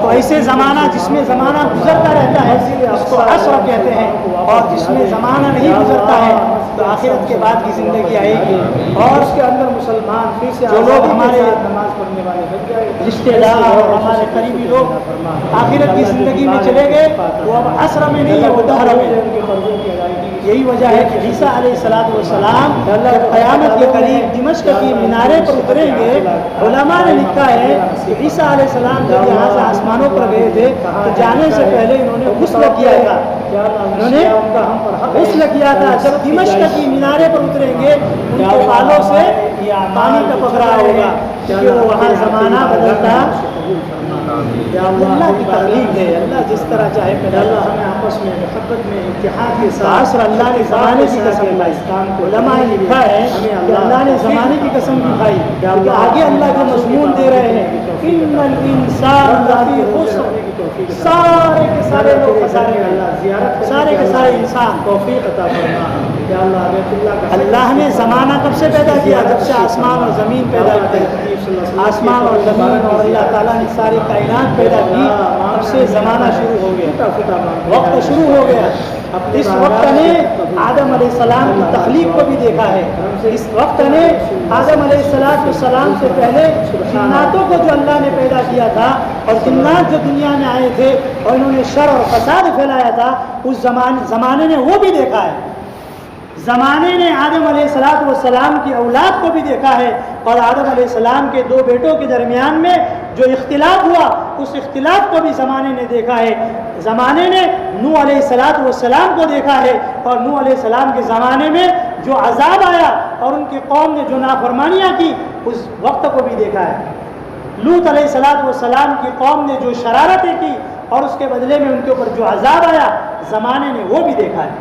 تو ایسے زمانہ جس میں زمانہ گزرتا رہتا ہے اس کو عصر کہتے ہیں، اور جس میں زمانہ نہیں گزرتا ہے تو آخرت کے بعد کی زندگی آئے گی، اور اس کے اندر مسلمان پھر سے جو لوگ ہمارے نماز پڑھنے والے رشتے دار اور ہمارے قریبی لوگ آخرت کی زندگی میں چلے گئے، وہ اب عصر میں نہیں ہے، وہ دہر میں۔ یہی وجہ ہے کہ عیسیٰ علیہ السلام قیامت کے قریب دمشق کی مینارے پر اتریں گے۔ علماء نے لکھا ہے کہ عیسیٰ علیہ السلام جب یہاں سے آسمانوں پر گئے تھے تو جانے سے پہلے انہوں نے غسل کیا تھا، جب دمشق کی مینارے پر اتریں گے ان کے بالوں سے پانی ٹپک رہا ہوگا، کیونکہ وہ وہاں زمانہ بدلتا۔ اللہ کی تخلیق ہے، اللہ جس طرح چاہے پیدا کرے۔ ہمیں آپس میں محبت میں اتحاد کے ساتھ اللہ نے زمانے کی قسم کھائی۔ علماء نے لکھا ہے کہ اللہ نے زمانے کی قسم کھائی، کیونکہ آگے اللہ جو مضمون دے رہے ہیں ان الانسان لفی خسر، سارے کے سارے لوگ خسارے میں، سارے کے سارے انسان۔ توفیق عطا فرما یا اللہ۔ اللہ نے زمانہ کب سے پیدا کیا؟ جب سے آسمان اور زمین پیدا کی، آسمان اور زمین اور اللہ تعالیٰ نے ساری کائنات پیدا کی، تب سے زمانہ شروع ہو گیا، وقت شروع ہو گیا۔ اس وقت نے آدم علیہ السلام کی تخلیق کو بھی دیکھا ہے، اس وقت نے آدم علیہ السلام سے پہلے جناتوں کو جو اللہ نے پیدا کیا تھا، اور جنات جو دنیا میں آئے تھے اور انہوں نے شر اور فساد پھیلایا تھا، اس زمانے نے وہ بھی دیکھا ہے۔ زمانے نے آدم علیہ السلام کی اولاد کو بھی دیکھا ہے، اور آدم علیہ السلام کے دو بیٹوں کے درمیان میں جو اختلاف ہوا اس اختلاف کو بھی زمانے نے دیکھا ہے۔ زمانے نے نوح علیہ السلام کو دیکھا ہے، اور نوح علیہ السلام کے زمانے میں جو عذاب آیا اور ان کی قوم نے جو نافرمانیاں کی اس وقت کو بھی دیکھا ہے۔ لوط علیہ السلام کی قوم نے جو شرارتیں کی اور اس کے بدلے میں ان کے اوپر جو عذاب آیا زمانے نے وہ بھی دیکھا ہے۔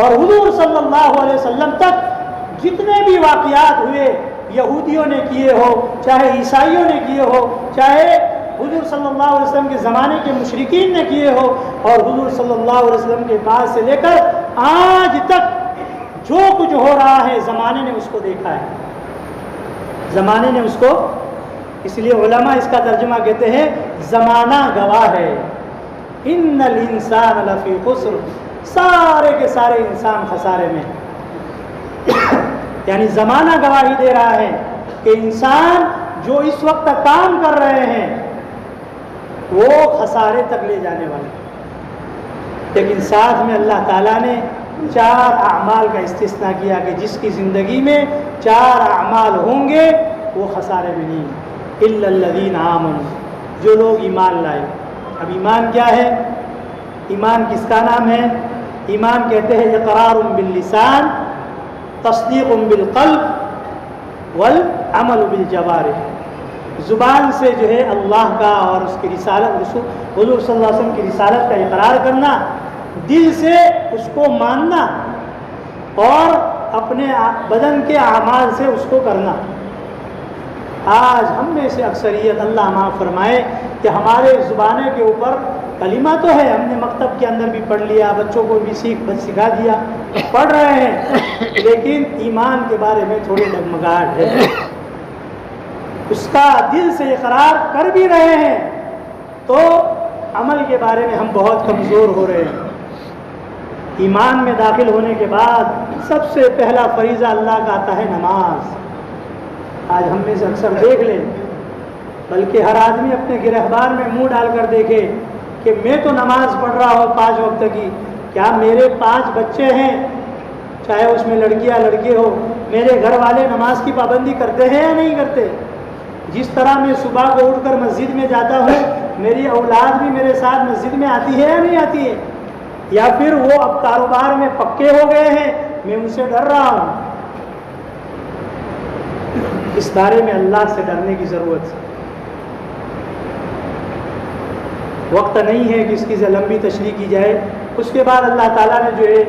اور حضور صلی اللہ علیہ وسلم تک جتنے بھی واقعات ہوئے، یہودیوں نے کیے ہو، چاہے عیسائیوں نے کیے ہو، چاہے حضور صلی اللہ علیہ وسلم کے زمانے کے مشرکین نے کیے ہو، اور حضور صلی اللہ علیہ وسلم کے بعد سے لے کر آج تک جو کچھ ہو رہا ہے زمانے نے اس کو دیکھا ہے، زمانے نے اس کو۔ اس لیے علماء اس کا ترجمہ کہتے ہیں زمانہ گواہ ہے، ان الانسان لفی خسر، سارے کے سارے انسان خسارے میں۔ یعنی زمانہ گواہی دے رہا ہے کہ انسان جو اس وقت کام کر رہے ہیں وہ خسارے تک لے جانے والے، لیکن ساتھ میں اللہ تعالیٰ نے 4 اعمال کا استثناء کیا کہ جس کی زندگی میں 4 اعمال ہوں گے وہ خسارے میں نہیں، الا الذین آمنوا، جو لوگ ایمان لائے، اب ایمان کیا ہے؟ ایمان کس کا نام ہے؟ ایمان کہتے ہیں اقرار باللسان، تصدیق بالقلب والعمل بالجوارح، زبان سے جو ہے اللہ کا اور اس کی رسالت، حضور صلی اللہ علیہ وسلم کی رسالت کا اقرار کرنا، دل سے اس کو ماننا اور اپنے بدن کے اعمال سے اس کو کرنا۔ آج ہم میں سے اکثریت، اللہ معاف فرمائے، کہ ہمارے زبانیں کے اوپر کلمہ تو ہے، ہم نے مکتب کے اندر بھی پڑھ لیا، بچوں کو بھی سکھا دیا، پڑھ رہے ہیں، لیکن ایمان کے بارے میں تھوڑی ڈگمگاہٹ ہے۔ اس کا دل سے اقرار کر بھی رہے ہیں تو عمل کے بارے میں ہم بہت کمزور ہو رہے ہیں۔ ایمان میں داخل ہونے کے بعد سب سے پہلا فریضہ اللہ کا آتا ہے نماز۔ آج ہم میں سے اکثر دیکھ لیں، بلکہ ہر آدمی اپنے گرہبار میں منہ ڈال کر دیکھے کہ میں تو نماز پڑھ رہا ہوں 5 وقت کی، کیا میرے 5 بچے ہیں، چاہے اس میں لڑکیاں لڑکے ہو، میرے گھر والے نماز کی پابندی کرتے ہیں یا نہیں کرتے؟ جس طرح میں صبح کو اٹھ کر مسجد میں جاتا ہوں، میری اولاد بھی میرے ساتھ مسجد میں آتی ہے یا نہیں آتی ہے؟ یا پھر وہ اب کاروبار میں پکے ہو گئے ہیں، میں ان سے ڈر رہا ہوں؟ اس بارے میں اللہ سے ڈرنے کی ضرورت ہے۔ وقت نہیں ہے کہ اس کی لمبی تشریح کی جائے۔ اس کے بعد اللہ تعالیٰ نے جو ہے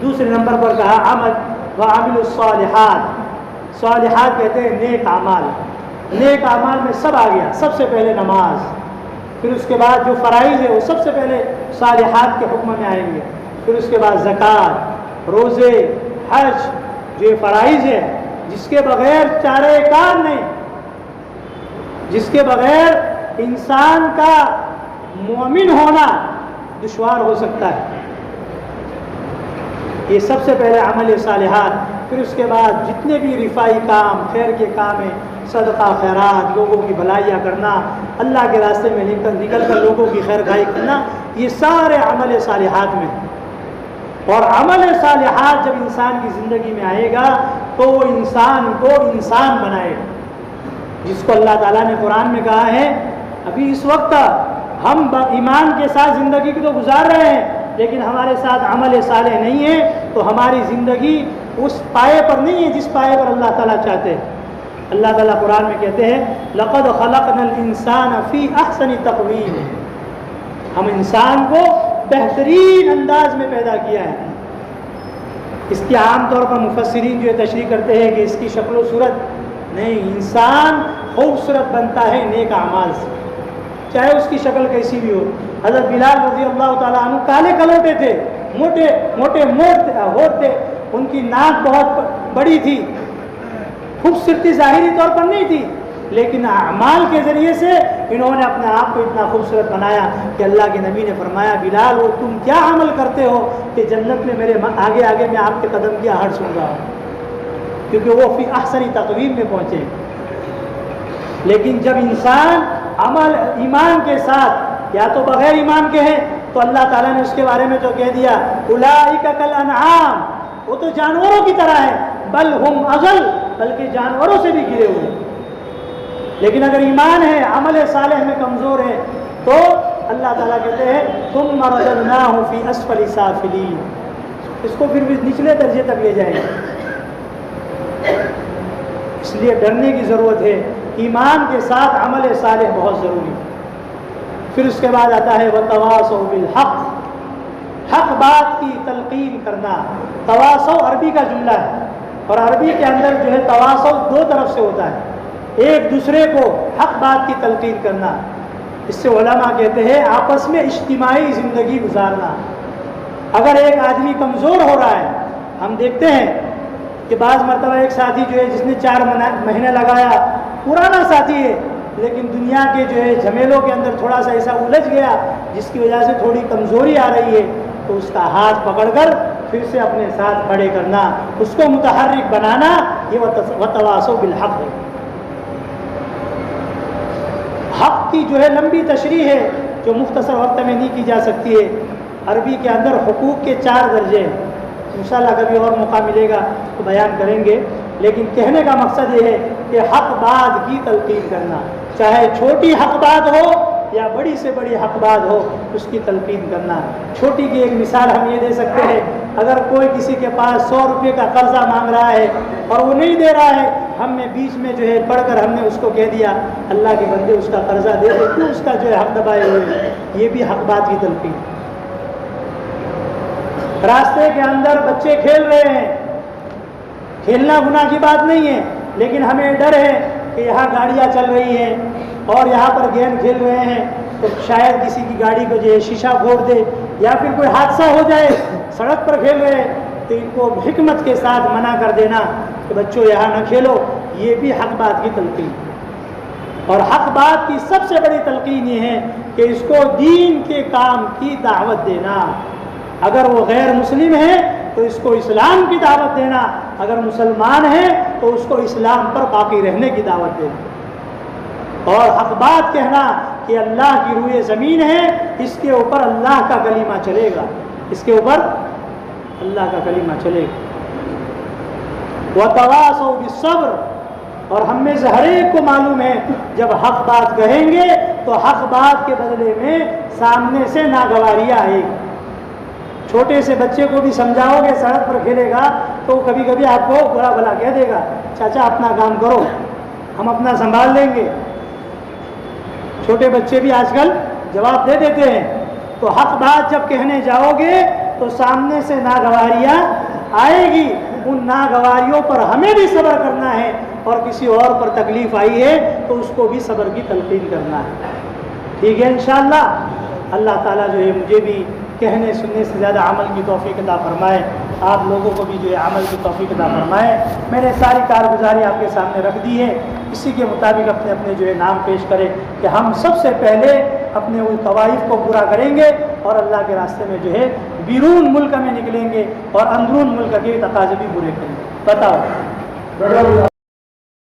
دوسرے نمبر پر کہا عمل وعامل الصالحات۔ صالحات کہتے ہیں نیک اعمال۔ نیک اعمال میں سب آ گیا، سب سے پہلے نماز، پھر اس کے بعد جو فرائض ہے وہ سب سے پہلے صالحات کے حکم میں آئیں گے، پھر اس کے بعد زکوٰۃ، روزے، حج، جو یہ فرائض ہے جس کے بغیر چارہ کار نہیں، جس کے بغیر انسان کا مومن ہونا دشوار ہو سکتا ہے۔ یہ سب سے پہلے عمل صالحات، پھر اس کے بعد جتنے بھی رفائی کام، خیر کے کام ہیں، صدقہ خیرات، لوگوں کی بھلائیاں کرنا، اللہ کے راستے میں نکل کر لوگوں کی خیر خواہی کرنا، یہ سارے عمل صالحات میں۔ اور عمل صالحات جب انسان کی زندگی میں آئے گا تو وہ انسان کو انسان بنائے گا، جس کو اللہ تعالیٰ نے قرآن میں کہا ہے ابھی اس وقت ہم ایمان کے ساتھ زندگی کی تو گزار رہے ہیں، لیکن ہمارے ساتھ عمل صالح نہیں ہے، تو ہماری زندگی اس پائے پر نہیں ہے جس پائے پر اللہ تعالیٰ چاہتے ہیں۔ اللہ تعالیٰ قرآن میں کہتے ہیں لَقَدْ خَلَقْنَا الْإِنسَانَ فِي أَحْسَنِ تَقْوِيمٍ، ہم انسان کو بہترین انداز میں پیدا کیا ہے۔ اس کی عام طور پر مفسرین جو ہے تشریح کرتے ہیں کہ اس کی شکل و صورت نہیں، انسان خوبصورت بنتا ہے نیک اعمال سے، چاہے اس کی شکل کیسی بھی ہو۔ حضرت بلال رضی اللہ تعالیٰ عنہ کالے کلوٹے تھے، موٹے موٹے ہونٹ تھے، ان کی ناک بہت بڑی تھی، خوبصورتی ظاہری طور پر نہیں تھی، لیکن اعمال کے ذریعے سے انہوں نے اپنے آپ کو اتنا خوبصورت بنایا کہ اللہ کے نبی نے فرمایا بلال وہ تم کیا عمل کرتے ہو کہ جنت میں میرے آگے آگے میں آپ کے قدم کی آہٹ سن رہا ہوں، کیونکہ وہ فی احسن تقویم میں پہنچے۔ لیکن جب انسان عمل ایمان کے ساتھ یا تو بغیر ایمان کے ہیں تو اللہ تعالیٰ نے اس کے بارے میں تو کہہ دیا اولئک کالانعام، وہ تو جانوروں کی طرح ہے، بل ہم اضل، بلکہ جانوروں سے بھی گرے ہوئے۔ لیکن اگر ایمان ہے، عمل صالح میں کمزور ہے، تو اللہ تعالیٰ کہتے ہیں ثم رددناہ فی اسفل سافلین، اس کو پھر بھی نچلے درجے تک لے جائیں گے۔ اس لیے ڈرنے کی ضرورت ہے، ایمان کے ساتھ عمل صالح بہت ضروری ہے۔ پھر اس کے بعد آتا ہے وتواصوا بالحق، حق بات کی تلقین کرنا۔ تواصو عربی کا جملہ ہے، اور عربی کے اندر جو ہے تواصو 2 طرف سے ہوتا ہے، ایک دوسرے کو حق بات کی تلقین کرنا۔ اس سے علماء کہتے ہیں آپس میں اجتماعی زندگی گزارنا۔ اگر ایک آدمی کمزور ہو رہا ہے، ہم دیکھتے ہیں کہ بعض مرتبہ ایک ساتھی جو ہے جس نے 4 مہینے لگایا، پرانا ساتھی ہے لیکن دنیا کے جو ہے جھمیلوں کے اندر تھوڑا سا ایسا الجھ گیا جس کی وجہ سے تھوڑی کمزوری آ رہی ہے، تو اس کا ہاتھ پکڑ کر پھر سے اپنے ساتھ کھڑے کرنا، اس کو متحرک بنانا، یہ وتواصوا بالحق ہے۔ حق کی جو ہے لمبی تشریح ہے جو مختصر وقت میں نہیں کی جا سکتی ہے۔ عربی کے اندر حقوق کے 4 درجے ہیں، انشاءاللہ کبھی اور موقع ملے گا تو بیان کریں گے، لیکن کہنے کا مقصد یہ ہے کہ حق بات کی تلقین کرنا، چاہے چھوٹی حق بات ہو یا بڑی سے بڑی حق بات ہو اس کی تلقین کرنا. چھوٹی کی ایک مثال ہم یہ دے سکتے ہیں، اگر کوئی کسی کے پاس 100 روپے کا قرضہ مانگ رہا ہے اور وہ نہیں دے رہا ہے، ہم نے بیچ میں جو ہے پڑھ کر ہم نے اس کو کہہ دیا اللہ کے بندے اس کا قرضہ دے دے، کیوں اس کا جو ہے حق دبائے ہوئے، یہ بھی حق بات کی تلقین. راستے کے اندر بچے کھیل رہے ہیں، کھیلنا گناہ کی بات نہیں ہے، لیکن ہمیں ڈر ہے کہ یہاں گاڑیاں چل رہی ہیں اور یہاں پر گیم کھیل رہے ہیں تو شاید کسی کی گاڑی کو جو ہے شیشہ پھوڑ دے یا پھر کوئی حادثہ ہو جائے. سڑک پر کھیل رہے ہیں تو ان کو حکمت کے ساتھ منع کر دینا کہ بچوں یہاں نہ کھیلو، یہ بھی حق بات کی تلقین. اور حق بات کی سب سے بڑی تلقین یہ ہے کہ اس کو دین کے کام کی دعوت دینا. اگر وہ غیر مسلم ہے تو اس کو اسلام کی دعوت دینا، اگر مسلمان ہے تو اس کو اسلام پر باقی رہنے کی دعوت دینا. اور حق بات کہنا کہ اللہ کی روئے زمین ہے، اس کے اوپر اللہ کا کلمہ چلے گا، اس کے اوپر اللہ کا کلمہ چلے گا. وَتَوَاصَوْا بِالصَّبْرِ، اور ہم میں سے ہر ایک کو معلوم ہے جب حق بات کہیں گے تو حق بات کے بدلے میں سامنے سے ناگواری آئے گی. چھوٹے سے بچے کو بھی سمجھاؤ گے، سڑک پر کھیلے گا تو کبھی کبھی آپ کو برا بھلا کہہ دے گا، چاچا اپنا کام کرو ہم اپنا سنبھال لیں گے. چھوٹے بچے بھی آج کل جواب دے دیتے ہیں. تو حق بات جب کہنے جاؤ گے تو سامنے سے ناگواریاں آئے گی، ان ناگواریوں پر ہمیں بھی صبر کرنا ہے، اور کسی اور پر تکلیف آئی ہے تو اس کو بھی صبر کی تلقین کرنا ہے. ٹھیک ہے انشاءاللہ. اللہ تعالیٰ جو ہے مجھے بھی کہنے سننے سے زیادہ عمل کی توفیق عطا فرمائے، آپ لوگوں کو بھی جو ہے عمل کی توفیق عطا فرمائے. میں نے ساری کارگزاری آپ کے سامنے رکھ دی ہے، اسی کے مطابق اپنے اپنے جو ہے نام پیش کرے کہ ہم سب سے پہلے اپنے ان طوائف کو پورا کریں گے اور اللہ کے راستے میں جو ہے بیرون ملک میں نکلیں گے اور اندرون ملک کے تقاضے بھی پورے کریں گے. بتاؤ.